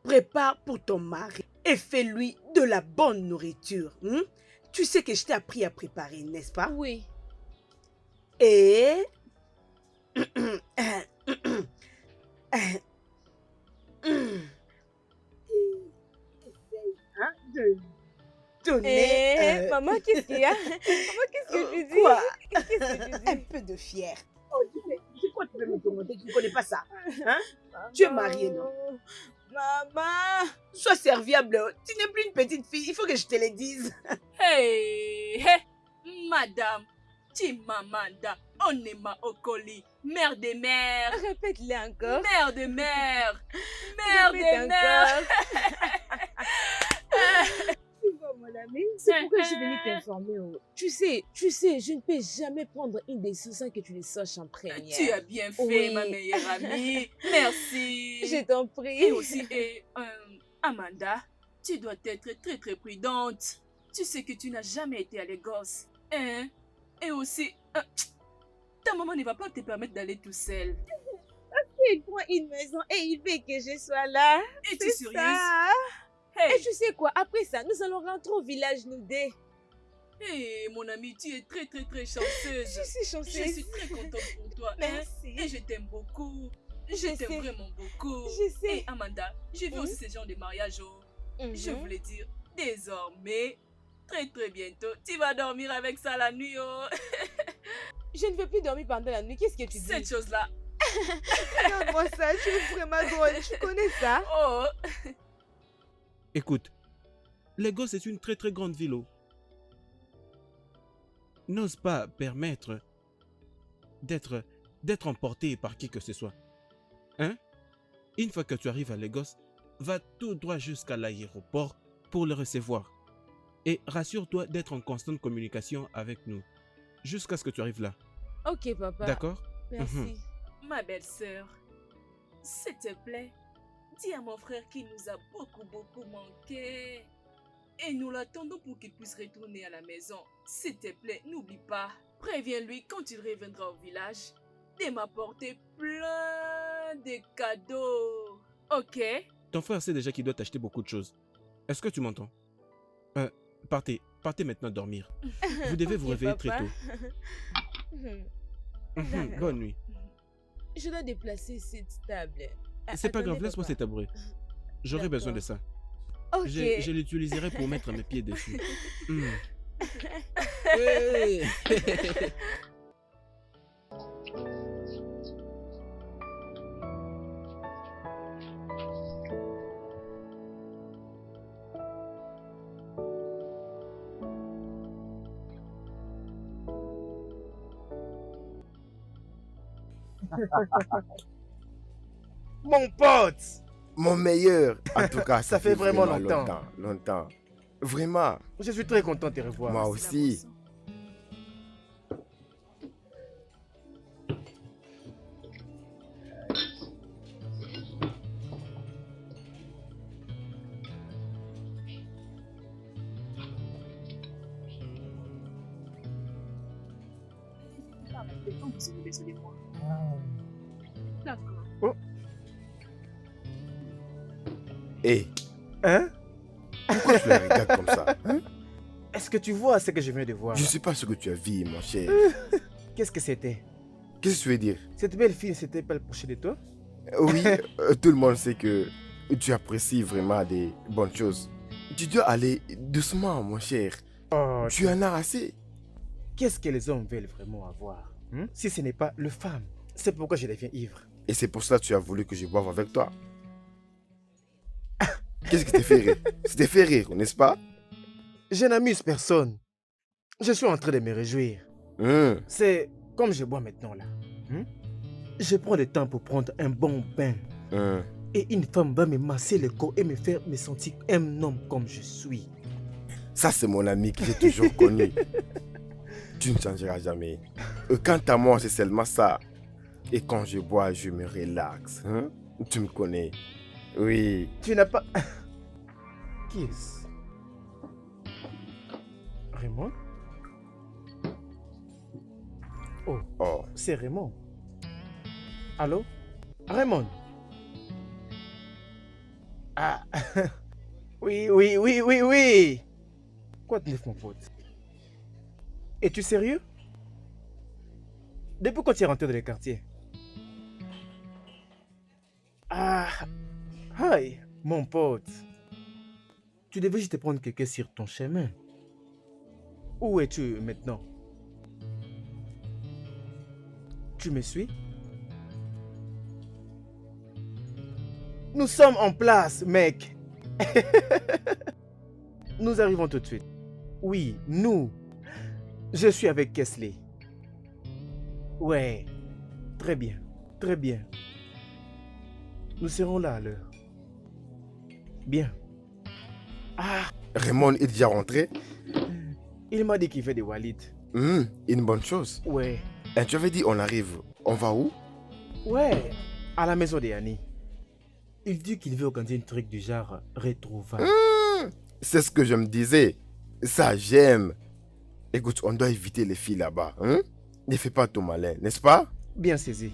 Prépare pour ton mari et fais-lui de la bonne nourriture. Tu sais que je t'ai appris à préparer, n'est-ce pas? Oui. Et de donner Maman, qu'est-ce qu'il y a? Maman, qu'est-ce que tu dis? quoi? Qu'est-ce que tu dis? Un peu de fier. Oh, c'est quoi tu veux me demander? Tu ne connais pas ça? Hein? Tu es mariée, non? Maman! Sois serviable. Tu n'es plus une petite fille. Il faut que je te le dise. Hey, hey, Madame Chimamanda Onema Okoli, mère des mères, Répète-le encore. mère de mère, mère Répète des mères. Tu vois, mon ami, c'est pourquoi je suis venue t'informer. Tu sais, je ne peux jamais prendre une décision sans que tu le saches en première. Tu as bien fait, Oui. ma meilleure amie. Merci. Je t'en Et prie. aussi, Amanda, tu dois être très très prudente. Tu sais que tu n'as jamais été à Lagos. Hein? Et aussi, ta maman ne va pas te permettre d'aller tout seul. Il prend une maison et il veut que je sois là. Es-tu C'est sérieuse? ça. Hey, Et tu sais quoi, après ça, nous allons rentrer au village, nous deux. hey, mon amie, tu es très très très chanceuse. Je suis Je chanceuse. suis très contente pour toi. hein. Merci. Et je t'aime beaucoup. Je Je t'aime sais. vraiment beaucoup. Je sais. Et Amanda, j'ai vu aussi ces gens de mariage. Je Mhm. voulais dire, désormais, très très bientôt, tu vas dormir avec ça la nuit. Je ne veux plus dormir pendant la nuit. Qu'est-ce que tu dis? Cette chose-là. Regarde-moi ça, tu es vraiment drôle. Tu connais ça? Oh, Écoute, Lagos est une très très grande ville. N'ose pas permettre d'être emporté par qui que ce soit. Hein? Une fois que tu arrives à Lagos, va tout droit jusqu'à l'aéroport pour le recevoir. Et rassure-toi d'être en constante communication avec nous jusqu'à ce que tu arrives là. Ok, papa. D'accord? Merci. ma belle-sœur, s'il te plaît, dis à mon frère qu'il nous a beaucoup manqué. Et nous l'attendons pour qu'il puisse retourner à la maison. S'il te plaît, n'oublie pas. Préviens-lui quand il reviendra au village de m'apporter plein de cadeaux. Ok? Ton frère sait déjà qu'il doit t'acheter beaucoup de choses. Est-ce que tu m'entends? Partez maintenant dormir. Vous devez vous Ok, réveiller papa. très tôt. D'accord. Bonne nuit. Je dois déplacer cette table. C'est pas grave, Attendez, laisse-moi papa. cet tabouret. J'aurai besoin de ça. Ok. Je l'utiliserai pour mettre mes pieds dessus. Ouais. Mon pote! Mon meilleur. En tout cas, Ça fait vraiment longtemps. Longtemps. Vraiment. Je suis très content de te revoir. Moi C'est la aussi. boisson. Quand vous avez besoin de moi. D'accord. Hé, Hein? pourquoi tu la regardes comme ça hein? Est-ce que tu vois ce que je viens de voir? Je ne sais pas ce que tu as vu, mon cher. Qu'est-ce que c'était? Qu'est-ce que tu veux dire? Cette belle fille ne s'était pas approchée de toi? Oui, tout le monde sait que tu apprécies vraiment des bonnes choses. Tu dois aller doucement, mon cher. Oh, Tu en as assez. qu'est-ce que les hommes veulent vraiment avoir si ce n'est pas le femme? C'est pourquoi je deviens ivre. Et c'est pour ça que tu as voulu que je boive avec toi. Qu'est-ce qui t'a fait rire? C'était fait rire, n'est-ce pas? Je n'amuse personne. Je suis en train de me réjouir. C'est comme je bois maintenant là. Je prends le temps pour prendre un bon bain. Et une femme va me masser le corps et me faire me sentir un homme comme je suis. Ça, c'est mon ami que j'ai toujours connu. Tu ne changeras jamais. Quant à moi, c'est seulement ça. Et quand je bois, je me relaxe. Hein? Tu me connais. Oui. Tu n'as pas... Qui est-ce? Raymond? Oh, Oh. c'est Raymond. Allô? Raymond? Ah, oui, oui, oui, oui, oui. Quoi de neuf, mon pote? Es-tu sérieux? Depuis quand tu es rentré dans le quartier? Ah, hi, mon pote. Tu devais juste prendre quelqu'un sur ton chemin. Où es-tu maintenant? Tu me suis? Nous sommes en place, mec. Nous arrivons tout de suite. Oui, nous. Je suis avec Kesley. Ouais, très bien, très bien. Nous serons là à l'heure. Bien. Ah, Raymond est déjà rentré. il m'a dit qu'il fait des Walid. Une bonne chose. Ouais, Et tu avais dit on arrive. On va où? ouais, à la maison de Yanni. Il dit qu'il veut organiser un truc du genre retrouvailles. C'est ce que je me disais. Ça, j'aime. Écoute, on doit éviter les filles là-bas. Hein? Ne fais pas ton malin, n'est-ce pas? Bien saisi.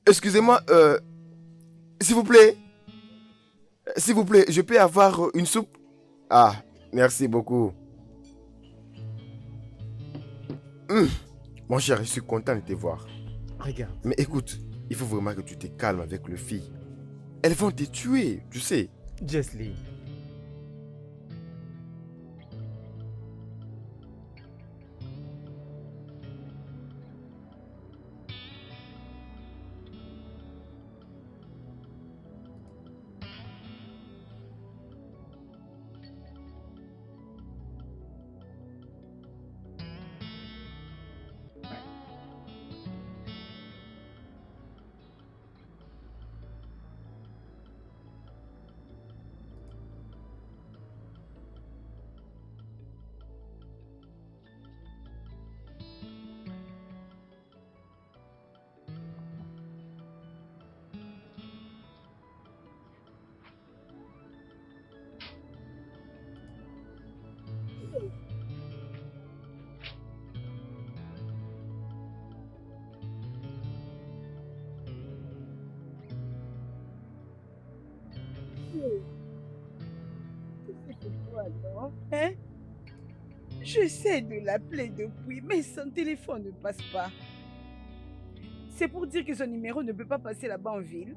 Excusez-moi, s'il vous plaît. S'il vous plaît, je peux avoir une soupe? Ah, merci beaucoup. Mon cher, je suis content de te voir. Regarde, Mais écoute, il faut vraiment que tu te calmes avec les filles. Elles vont te tuer, tu sais. Jeslie. Hein? J'essaie de l'appeler depuis, mais son téléphone ne passe pas. C'est pour dire que son numéro ne peut pas passer là-bas en ville.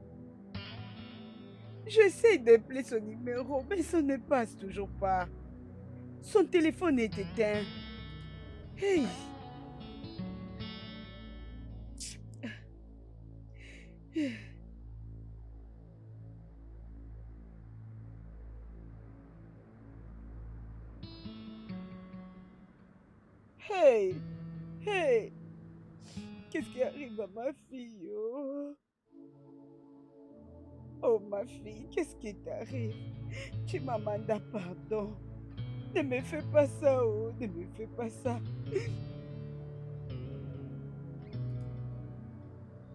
J'essaie d'appeler son numéro, mais ça ne passe toujours pas. Son téléphone est éteint. Hey! Hey! Hey! Qu'est-ce qui arrive à ma fille? Oh, oh ma fille, qu'est-ce qui t'arrive? Tu m'as demandé pardon. Ne me fais pas ça, oh, ne me fais pas ça.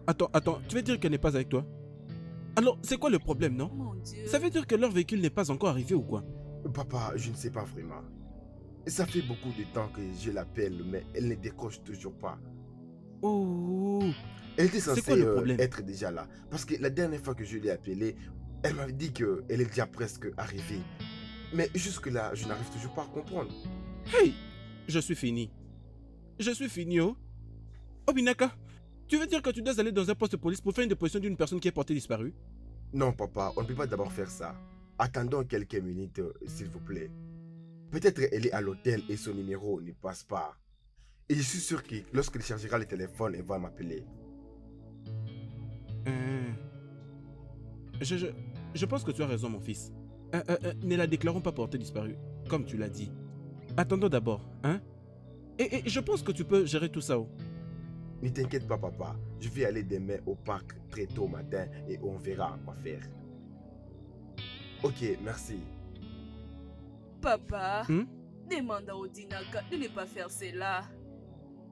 Attends, tu veux dire qu'elle n'est pas avec toi? Alors, c'est quoi le problème, non? Mon Dieu. Ça veut dire que leur véhicule n'est pas encore arrivé ou quoi? Papa, je ne sais pas vraiment. Ça fait beaucoup de temps que je l'appelle, mais elle ne décroche toujours pas. Oh, Elle était c'est quoi censée le problème? être déjà là. Parce que la dernière fois que je l'ai appelée, elle m'avait dit qu'elle est déjà presque arrivée. Mais jusque-là, je n'arrive toujours pas à comprendre. Hey, je suis fini. Je suis fini, oh. Oh, Binaka, tu veux dire que tu dois aller dans un poste de police pour faire une déposition d'une personne qui est portée disparue? Non, papa, on ne peut pas d'abord faire ça. Attendons quelques minutes, s'il vous plaît. Peut-être elle est à l'hôtel et son numéro ne passe pas. Et je suis sûr que lorsqu'elle chargera le téléphone, elle va m'appeler. Je pense que tu as raison, mon fils. Ne la déclarons pas portée disparue, comme tu l'as dit. Attendons d'abord, hein? Et je pense que tu peux gérer tout ça. Oh. Ne t'inquiète pas, papa. Je vais aller demain au parc très tôt au matin et on verra quoi faire. Ok, merci. Papa, Hmm? demande à Odinaka de ne pas faire cela.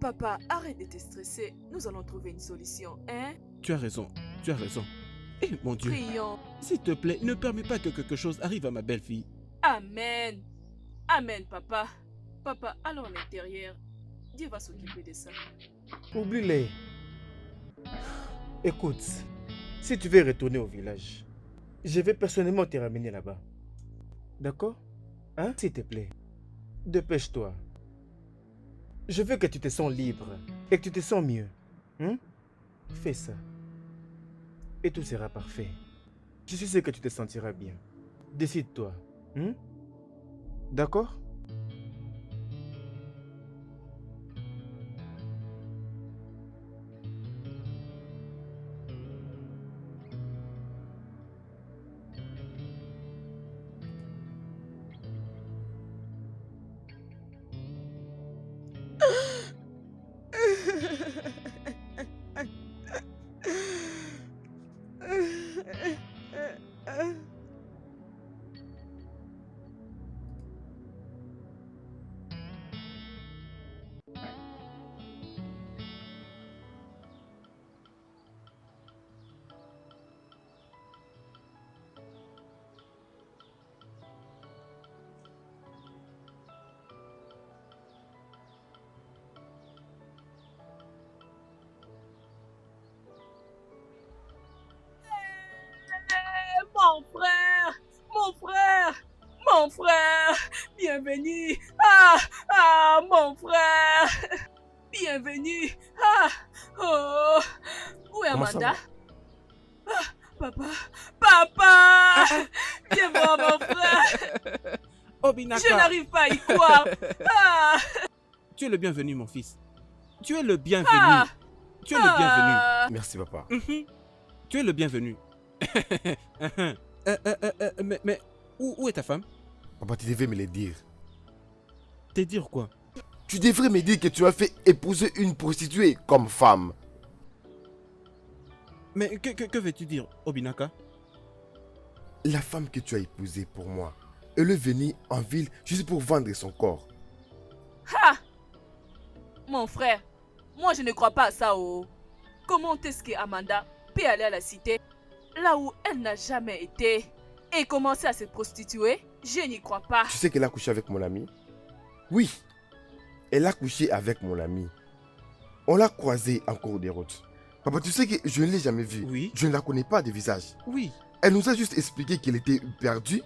Papa, arrête de te stresser. Nous allons trouver une solution, hein? Tu as raison, tu as raison. Eh mon Dieu, Prions. s'il te plaît, ne permets pas que quelque chose arrive à ma belle-fille. Amen. Amen, papa. Papa, allons à l'intérieur. Dieu va s'occuper de ça. Oublie-les. Écoute, si tu veux retourner au village, je vais personnellement te ramener là-bas. D'accord? Hein? S'il te plaît, dépêche-toi. Je veux que tu te sens libre et que tu te sens mieux. Hein? Fais ça. Et tout sera parfait. Je suis sûr que tu te sentiras bien. Décide-toi. Hein? D'accord? Mon frère! Mon frère! Mon frère! Bienvenue! Ah, mon frère! Bienvenue! Oh! Où est Comment ça Amanda? va? Papa! Papa! Viens voir mon frère! Obinaka, Je n'arrive pas à y croire! tu es le bienvenu, mon fils. Tu es le bienvenu. Ah! Tu es le bienvenu. Merci, papa. Mhm. Tu es le bienvenu. Mais où est ta femme? Papa, tu devais me le dire. Te dire quoi? Tu devrais me dire que tu as fait épouser une prostituée comme femme. Mais que veux-tu dire, Obinaka? La femme que tu as épousée pour moi, elle est venue en ville juste pour vendre son corps. Mon frère, moi je ne crois pas à ça, oh. Comment est-ce que Amanda peut aller à la cité, là où elle n'a jamais été, et commencer à se prostituer? Je n'y crois pas. Tu sais qu'elle a couché avec mon ami? Oui, elle a couché avec mon ami. On l'a croisée en cours de route. Papa, tu sais que je ne l'ai jamais vue. Oui. Je ne la connais pas de visage. Oui. Elle nous a juste expliqué qu'elle était perdue,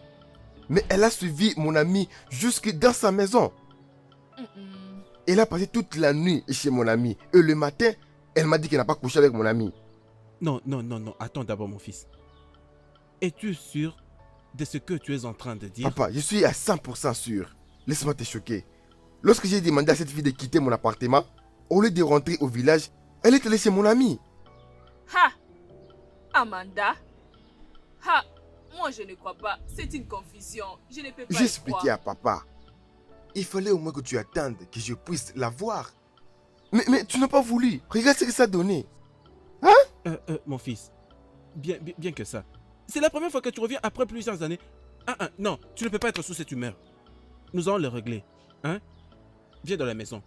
mais elle a suivi mon ami jusque dans sa maison. Elle a passé toute la nuit chez mon ami. Et le matin, elle m'a dit qu'elle n'a pas couché avec mon ami. Non. Attends d'abord, mon fils. Es-tu sûr de ce que tu es en train de dire? Papa, je suis à 100% sûr. Laisse-moi te choquer. Lorsque j'ai demandé à cette fille de quitter mon appartement, au lieu de rentrer au village, elle est allée chez mon ami. Amanda? Moi je ne crois pas. C'est une confusion. Je ne peux pas J'ai y expliqué croire. à papa. Il fallait au moins que tu attendes que je puisse la voir. Mais tu n'as pas voulu. Regarde ce que ça a donné. Mon fils, bien que ça. C'est la première fois que tu reviens après plusieurs années. Non, tu ne peux pas être sous cette humeur. Nous allons le régler. Hein? Viens dans la maison.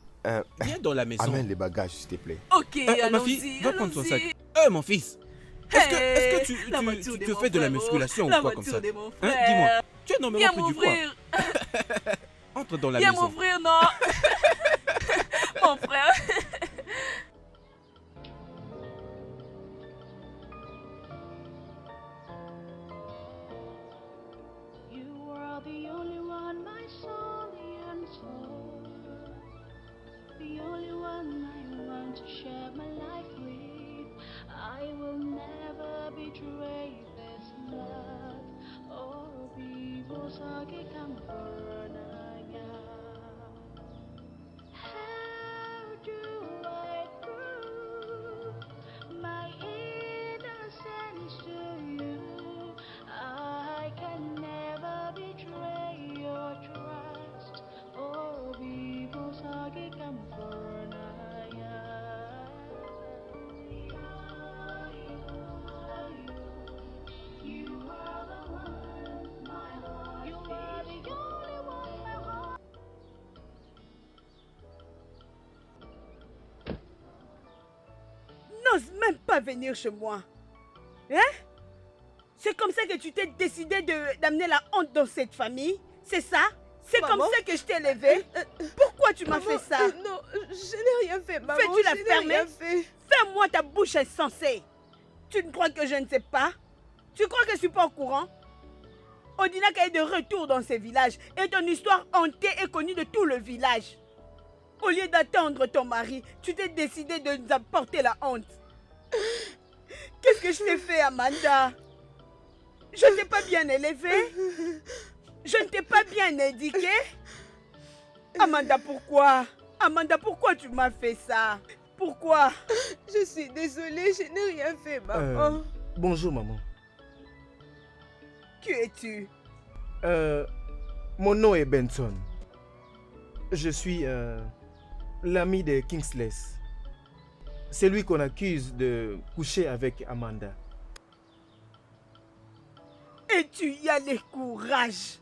Viens dans la maison. Amène les bagages, s'il te plaît. Ok, Ma allons-y, fille, va prendre ton sac. allons-y. Mon fils, Hey, est-ce la que voiture de tu mon fais de la frère, musculation la ou quoi comme ça? voiture de mon Hein? frère. Dis-moi, tu as énormément Viens pris du poids. m'ouvrir. Entre dans la Viens maison. m'ouvrir, non. Mon frère. You are the only one my soul yearns for, the only one I want to share my life with. I will never betray this love. Oh, vivo sage campanaya. How do pas venir chez moi. Hein? C'est comme ça que tu t'es décidé d'amener la honte dans cette famille? C'est ça? C'est comme Maman? ça que je t'ai élevé? Pourquoi tu m'as fait ça? Non, je n'ai rien fait, maman. Fais-tu la je n'ai fermer? rien fait. Ferme-moi ta bouche insensée. Tu ne crois que je ne sais pas? Tu crois que je suis pas au courant? Odinaka est de retour dans ce village et ton histoire hantée est connue de tout le village. Au lieu d'attendre ton mari, tu t'es décidé de nous apporter la honte. Qu'est-ce que je t'ai fait, Amanda? Je ne t'ai pas bien élevée? Je ne t'ai pas bien éduquée? Amanda, pourquoi? Amanda, pourquoi tu m'as fait ça? Pourquoi? Je suis désolée, je n'ai rien fait, maman. Bonjour, maman. Qui es-tu? Mon nom est Benson. Je suis l'ami de Kingsless. C'est lui qu'on accuse de coucher avec Amanda. Et tu y as le courage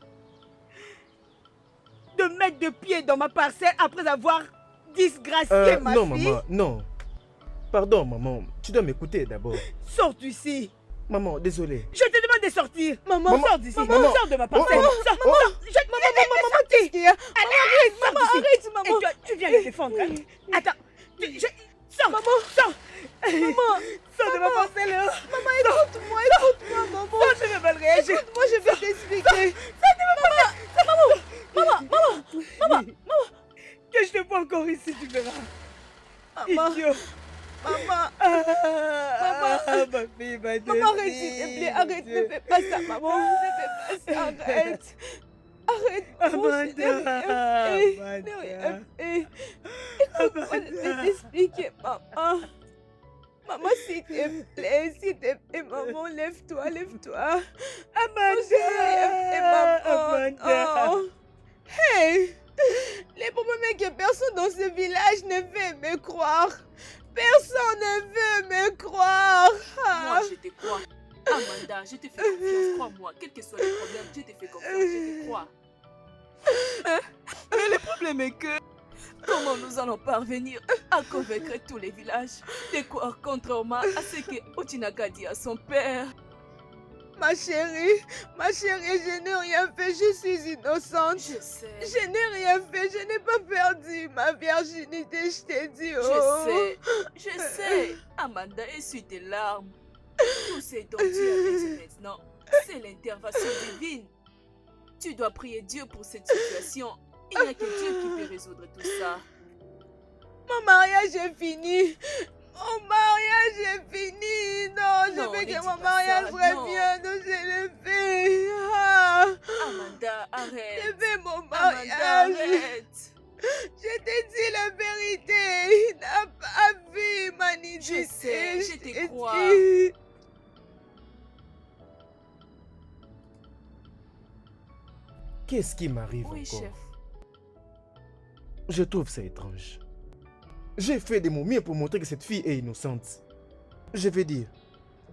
de mettre de pied dans ma parcelle après avoir disgracié ma non, fille? maman, non. Pardon, maman. Tu dois m'écouter d'abord. Sors d'ici. Maman, désolé. Je te demande de sortir. Maman, Sors d'ici. maman. Sors de ma parcelle. Maman. Sors. Oh. Sors. Maman, qu'est-ce qu'il y a? Arrête, sors d'ici. Arrête, maman. Et toi, tu viens me défendre, hein? Attends. Sors. Maman. Sors. Maman. Sors de ma parcelle. Maman, écoute-moi, écoute-moi, maman. Sors, je vais mal réagir. Écoute-moi, je vais t'expliquer. Sors de ma parcelle. Maman. Que je te vois encore ici, tu verras. Maman. Idiot. Maman. Ma fille m'a dit. Maman, arrête, s'il te plaît, arrête, ne fais pas ça, maman. Ne fais pas ça, arrête. Arrête, maman, je n'ai rien fait. Écoute-moi, je vais t'expliquer, maman. Maman, s'il te plaît, maman, lève-toi, lève-toi. Amanda. Je n'ai rien fait, maman. Amanda. Oh. Hey, les problèmes est que personne dans ce village ne veut me croire. Personne ne veut me croire. Moi, je te crois. Amanda, je te fais confiance, crois-moi. Quels que soient les problèmes, je te fais confiance, je te crois. Mais le problème est que... Comment nous allons parvenir à convaincre tous les villages de croire contrairement à ce que Otinaka dit à son père? Ma chérie, je n'ai rien fait, je suis innocente. Je sais. Je n'ai rien fait, je n'ai pas perdu ma virginité, je t'ai dit. Oh. Je sais. Amanda, essuie tes larmes. Tout ce dont tu as besoin maintenant, c'est l'intervention divine. Tu dois prier Dieu pour cette situation. Il n'y a que Dieu qui peut résoudre tout ça. Mon mariage est fini. Mon mariage est fini. Non, je veux que mon mariage revienne. Je le fais. Ah. Amanda, arrête. Je fais mon mariage. Amanda, arrête. Je t'ai dit la vérité. Il n'a pas vu ma nudité. Je sais, je te crois. Qu'est-ce qui m'arrive Oui, encore? chef. Je trouve ça étrange. J'ai fait de mon mieux pour montrer que cette fille est innocente. Je vais dire,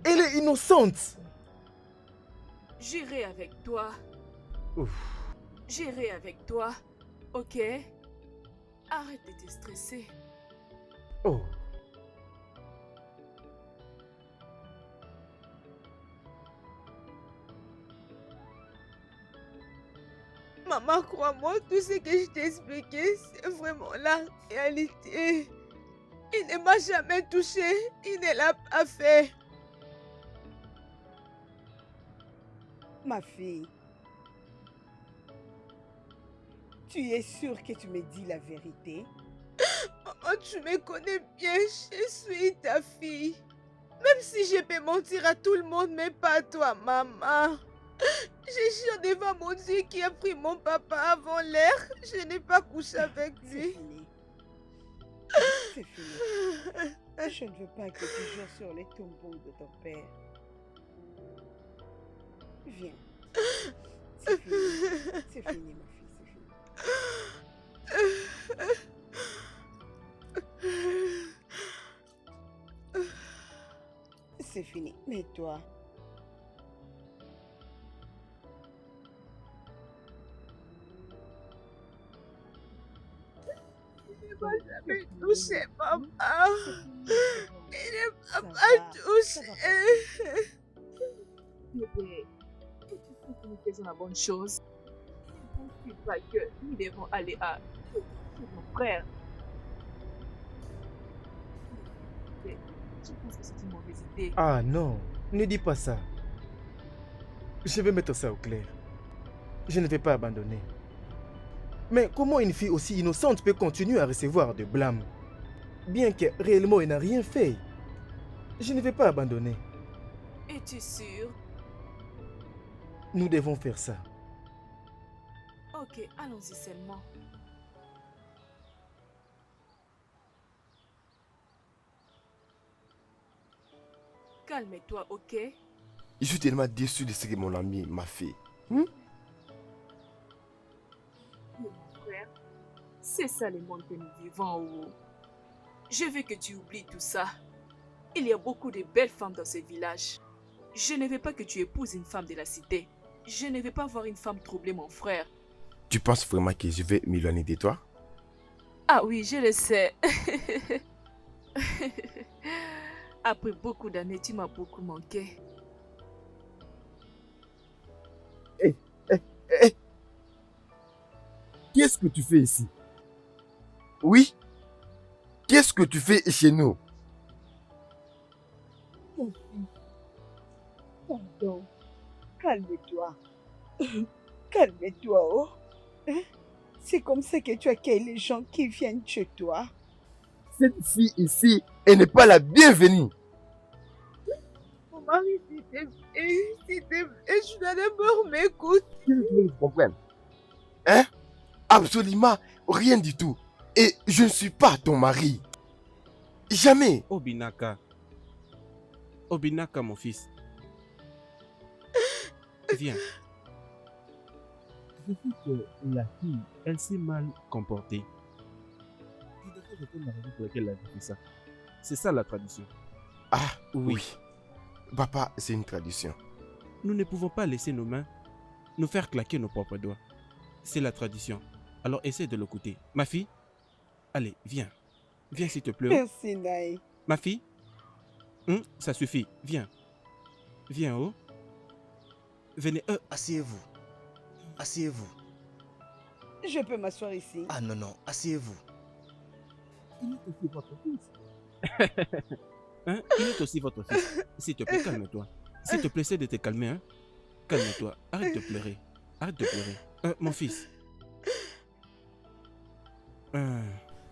elle est innocente. J'irai avec toi. Ouf. J'irai avec toi. Ok? Arrête de te stresser. Oh. Maman, crois-moi, tout ce que je t'ai expliqué, c'est vraiment la réalité. Il ne m'a jamais touché, il ne l'a pas fait. Ma fille, tu es sûre que tu me dis la vérité? Maman, tu me connais bien, je suis ta fille. Même si je peux mentir à tout le monde, mais pas à toi, maman. Je jure devant mon Dieu qui a pris mon papa avant l'heure. Je n'ai pas couché avec lui. C'est fini. Je ne veux pas que tu joues sur les tombeaux de ton père. Viens. C'est fini. C'est fini, ma fille, c'est fini. C'est fini. Mais toi, il ne m'a jamais touché, maman. Il Ça pas va, touché. ça va passer. Bébé, tu sais que nous faisons la bonne chose. Ne pense pas que nous devons aller à chez mon frère. Je pense que c'est une mauvaise idée. Ah non, ne dis pas ça. Je vais mettre ça au clair. Je ne vais pas abandonner. Mais comment une fille aussi innocente peut continuer à recevoir de blâme, bien que réellement elle n'a rien fait? Je ne vais pas abandonner. Es-tu sûr? Nous devons faire ça. Ok, allons-y seulement. Calme-toi, ok? Je suis tellement déçu de ce que mon ami m'a fait. Mon frère, c'est ça le monde que nous vivons. Je veux que tu oublies tout ça. Il y a beaucoup de belles femmes dans ce village. Je ne veux pas que tu épouses une femme de la cité. Je ne veux pas voir une femme troubler mon frère. Tu penses vraiment que je vais m'éloigner de toi? Ah oui, je le sais. Après beaucoup d'années, tu m'as beaucoup manqué. Qu'est-ce que tu fais ici? Oui? Qu'est-ce que tu fais chez nous? Mon fils, pardon. Calme-toi. Calme-toi, oh. Hein? C'est comme ça que tu accueilles les gens qui viennent chez toi. Cette fille ici, elle n'est pas la bienvenue. Mon mari, s'il te plaît, je suis dans la mort, m'écoute. Tu veux que je comprenne? Hein? Absolument rien du tout. Et je ne suis pas ton mari. Jamais. Obinaka. Obinaka, mon fils. Viens. Je sais que la fille, elle s'est mal comportée. Je devrais répondre la raison pour laquelle elle a fait ça. C'est ça la tradition. Ah Oui. oui. Papa, c'est une tradition. Nous ne pouvons pas laisser nos mains nous faire claquer nos propres doigts. C'est la tradition. Alors essaie de l'écouter. Ma fille, allez, viens. Viens s'il te plaît. Merci, Naï. Ma fille, ça suffit. Viens. Viens, oh. Venez. Asseyez-vous. Asseyez-vous. Je peux m'asseoir ici. Ah non, non, asseyez-vous. Il est aussi votre fils. Hein? Il est aussi votre fils. S'il te plaît, calme-toi. S'il te plaît, essaie de te calmer. Hein? Calme-toi. Arrête de pleurer. Arrête de pleurer. Mon fils.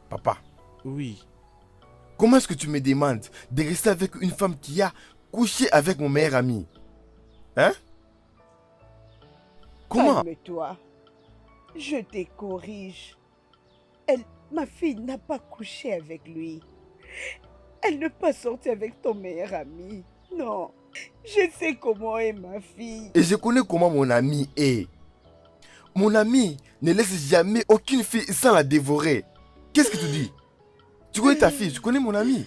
Papa. Oui. Comment est-ce que tu me demandes de rester avec une femme qui a couché avec mon meilleur ami? Hein? Comment? Calme-toi. Je te corrige. Ma fille n'a pas couché avec lui. Elle n'est pas sortie avec ton meilleur ami. Non. Je sais comment est ma fille. Et je connais comment mon ami est. Mon ami ne laisse jamais aucune fille sans la dévorer. Qu'est-ce que tu dis? Tu connais ta fille, tu connais mon ami.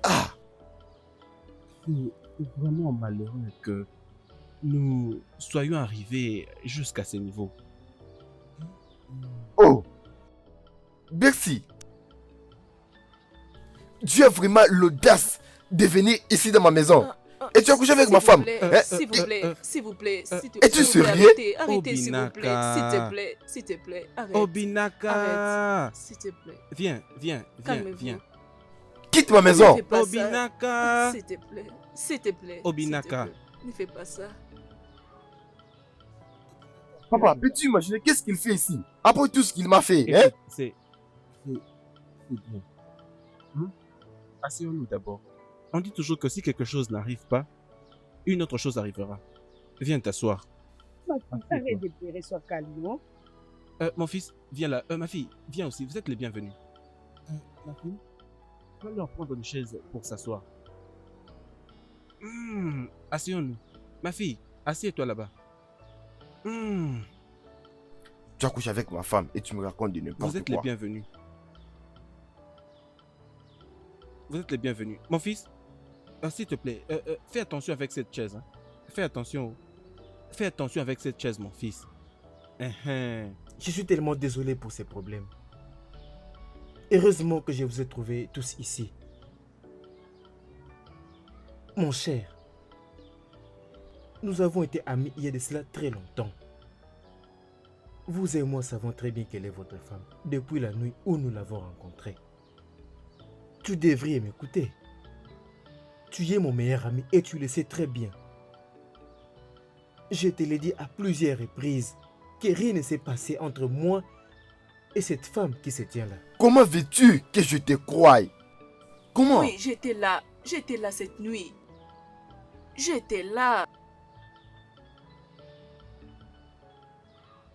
Ah! C'est vraiment malheureux que nous soyons arrivés jusqu'à ce niveau. Oh! Merci. Tu as vraiment l'audace de venir ici dans ma maison. Et tu as couché avec ma femme. S'il vous plaît, s'il vous plaît. Es-tu sérieux? Arrêtez, s'il vous plaît. S'il te plaît, arrête. Obinaka. Arrête, s'il te plaît. Viens. Calmez-vous. Quitte ma maison. Obinaka. S'il te plaît. Obinaka. Ne fais pas ça. Papa, peux-tu imaginer qu'est-ce qu'il fait ici? Après tout ce qu'il m'a fait, hein? C'est bien. Asseyons-nous d'abord. On dit toujours que si quelque chose n'arrive pas, une autre chose arrivera. Viens t'asseoir. Ma fille, arrête de pleurer, sois calme, non? Mon fils, viens là. Ma fille, viens aussi. Vous êtes les bienvenus. Ma fille, va leur prendre une chaise pour s'asseoir. Asseyons-nous. Ma fille, assieds-toi là-bas. Tu as couché avec ma femme et tu me racontes de n'importe quoi. Vous êtes les bienvenus. Vous êtes les bienvenus. Mon fils, s'il te plaît, fais attention avec cette chaise. Hein. Fais attention. Fais attention avec cette chaise, mon fils. Je suis tellement désolé pour ces problèmes. Heureusement que je vous ai trouvés tous ici. Mon cher, nous avons été amis il y a de cela très longtemps. Vous et moi savons très bien quelle est votre femme depuis la nuit où nous l'avons rencontrée. Tu devrais m'écouter. Tu es mon meilleur ami et tu le sais très bien. Je te l'ai dit à plusieurs reprises que rien ne s'est passé entre moi et cette femme qui se tient là. Comment veux-tu que je te croie? Comment? Oui, j'étais là cette nuit. J'étais là.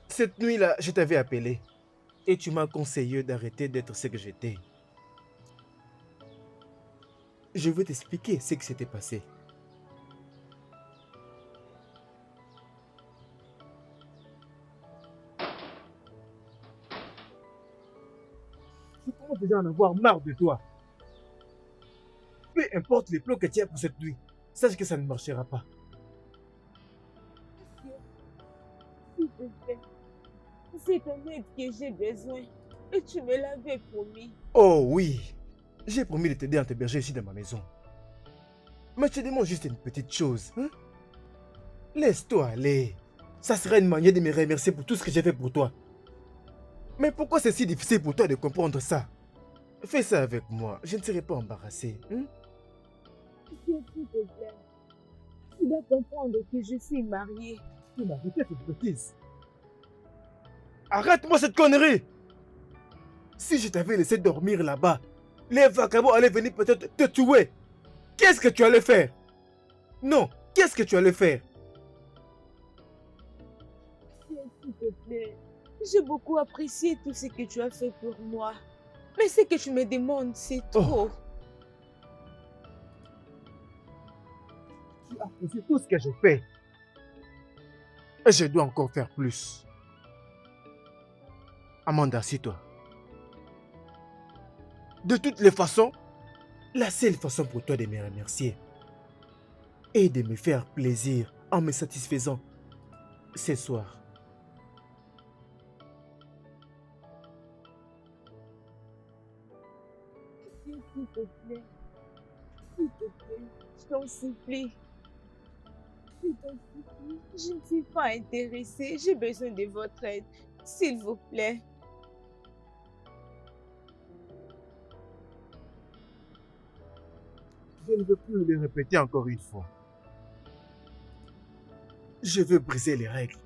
Cette nuit-là, je t'avais appelé et tu m'as conseillé d'arrêter d'être ce que j'étais. Je vais t'expliquer ce qui s'était passé. Je commence déjà à en avoir marre de toi. Peu importe les plans que tu as pour cette nuit, sache que ça ne marchera pas. S'il te plaît, c'est ton aide que j'ai besoin et tu me l'avais promis. Oh oui, j'ai promis de t'aider à t'héberger ici dans ma maison. Mais je te demande juste une petite chose. Hein? Laisse-toi aller. Ça sera une manière de me remercier pour tout ce que j'ai fait pour toi. Mais pourquoi c'est si difficile pour toi de comprendre ça? Fais ça avec moi, je ne serai pas embarrassé. Hein? S'il te plaît, tu dois comprendre que je suis mariée. Tu m'as arrêté cette bêtise. Arrête-moi cette connerie! Si je t'avais laissé dormir là-bas, les vagabonds allaient venir peut-être te tuer. Qu'est-ce que tu allais faire? Non, qu'est-ce que tu allais faire? S'il te plaît, j'ai beaucoup apprécié tout ce que tu as fait pour moi. Mais ce que tu me demandes, c'est trop. Tu apprécies tout ce que j'ai fait. Et je dois encore faire plus. Amanda, assieds-toi. De toutes les façons, la seule façon pour toi de me remercier et de me faire plaisir en me satisfaisant ce soir. S'il te plaît, je t'en supplie. Je t'en supplie, je ne suis pas intéressée, j'ai besoin de votre aide, s'il vous plaît. Je ne veux plus le répéter encore une fois. Je veux briser les règles.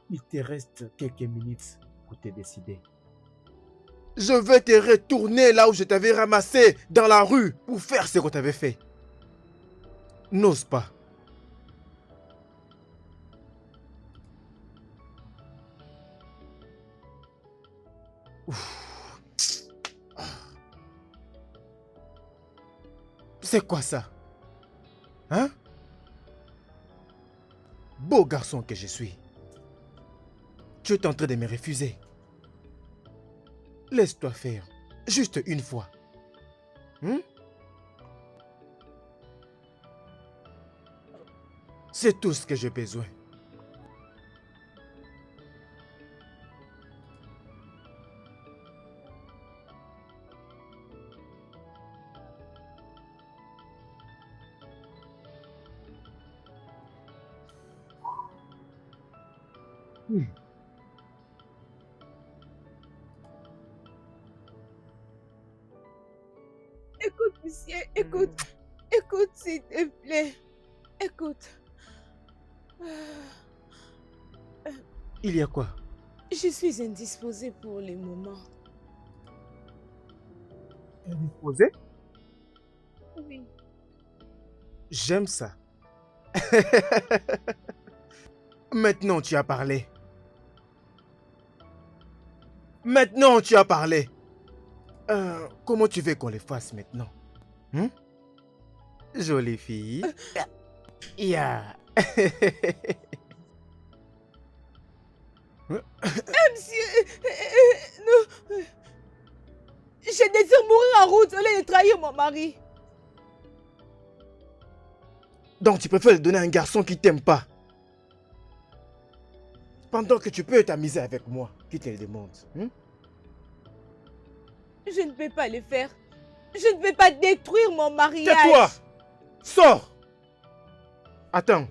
Il te reste quelques minutes pour te décider. Je vais te retourner là où je t'avais ramassé dans la rue pour faire ce que tu avais fait. N'ose pas. C'est quoi ça? Hein? Beau garçon que je suis. Tu es en train de me refuser. Laisse-toi faire. Juste une fois. Hein? C'est tout ce que j'ai besoin. Écoute, monsieur, écoute, écoute, s'il te plaît, écoute. Il y a quoi? Je suis indisposée pour le moment. Indisposé? Oui. J'aime ça. Maintenant, tu as parlé. Maintenant, tu as parlé. Comment tu veux qu'on les fasse maintenant? Hein? Jolie fille. Yeah. Monsieur, non. Je désire mourir en route au lieu de trahir mon mari. Donc tu préfères le donner à un garçon qui t'aime pas. Pendant que tu peux t'amuser avec moi, qui te le demande. Hein? Je ne peux pas le faire. Je ne peux pas détruire mon mariage. Tais-toi! Sors! Attends.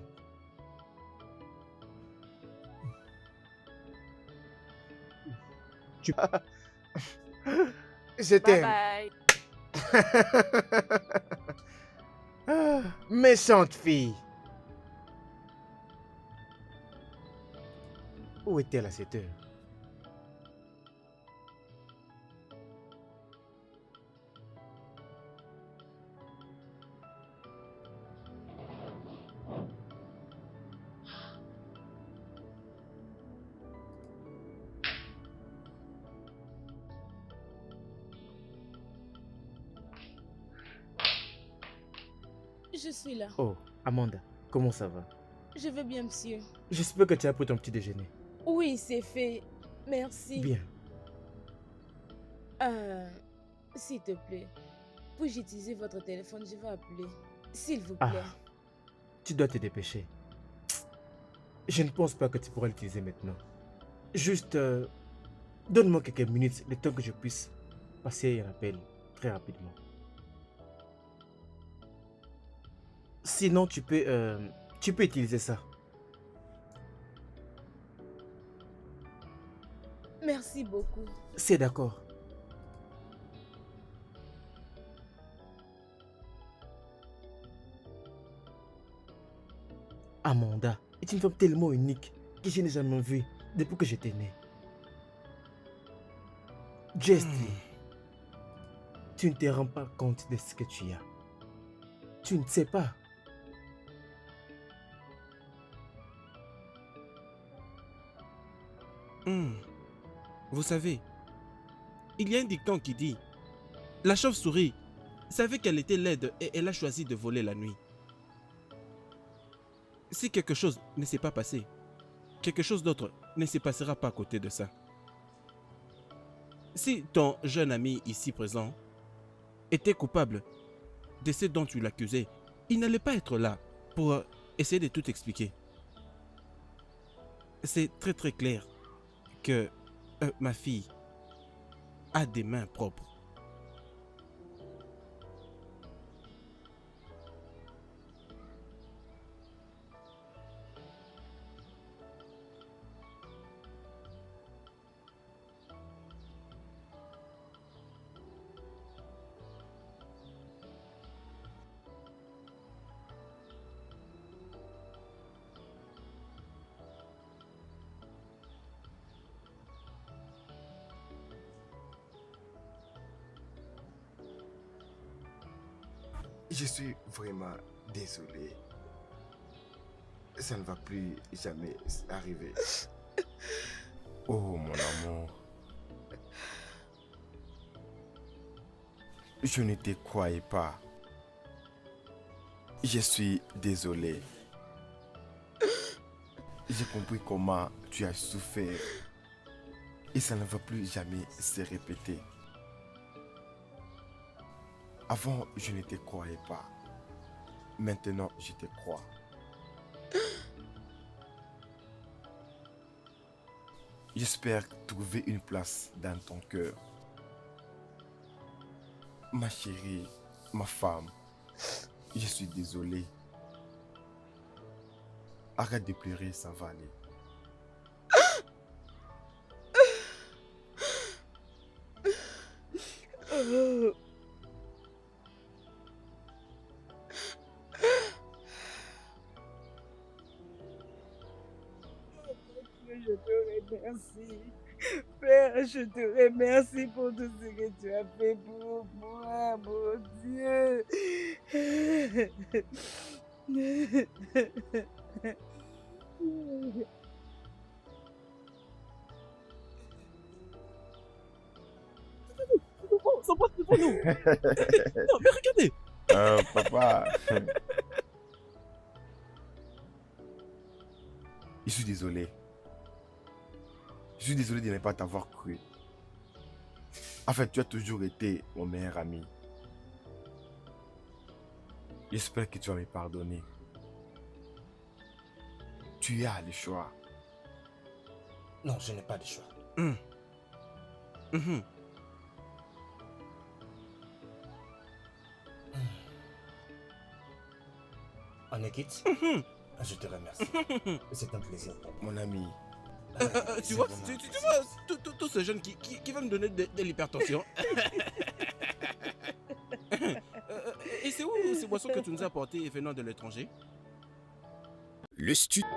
Tu... Je Bye t'aime. bye. Ah, méchante fille. Où est-elle à cette heure? Je suis là. Oh, Amanda, comment ça va? Je vais bien, monsieur. J'espère que tu as pris ton petit déjeuner. Oui, c'est fait. Merci. Bien. S'il te plaît, puis-je utiliser votre téléphone? Je vais appeler. S'il vous Ah, plaît. tu dois te dépêcher. Je ne pense pas que tu pourras l'utiliser maintenant. Juste, donne-moi quelques minutes, le temps que je puisse passer un appel très rapidement. Sinon, tu peux utiliser ça. Merci beaucoup. C'est d'accord. Amanda est une femme tellement unique que je n'ai jamais vue depuis que j'étais né. Jessie, tu ne te rends pas compte de ce que tu as. Tu ne sais pas. Vous savez, il y a un dicton qui dit « La chauve-souris savait qu'elle était laide et elle a choisi de voler la nuit. » Si quelque chose ne s'est pas passé, quelque chose d'autre ne se passera pas à côté de ça. Si ton jeune ami ici présent était coupable de ce dont tu l'accusais, il n'allait pas être là pour essayer de tout expliquer. C'est très très clair que ma fille a des mains propres. Je suis vraiment désolé. Ça ne va plus jamais arriver. Oh mon amour. Je ne te croyais pas. Je suis désolé. J'ai compris comment tu as souffert. Et ça ne va plus jamais se répéter. Avant, je ne te croyais pas. Maintenant, je te crois. J'espère trouver une place dans ton cœur. Ma chérie, ma femme, je suis désolé. Arrête de pleurer, ça va aller. Je te remercie. Père, je te remercie pour tout ce que tu as fait pour moi, mon Dieu. Ça passe devant nous. Non, mais regardez. Papa. Je suis désolé. Je suis désolé de ne pas t'avoir cru. En fait, tu as toujours été mon meilleur ami. J'espère que tu vas me pardonner. Tu as le choix. Non, je n'ai pas de choix. On est quitte. Je te remercie. C'est un plaisir. Mon ami. Tu vois, tous ces jeunes qui veulent me donner de l'hypertension. Et c'est où ces boissons que tu nous as apportées venant de l'étranger? Le studio.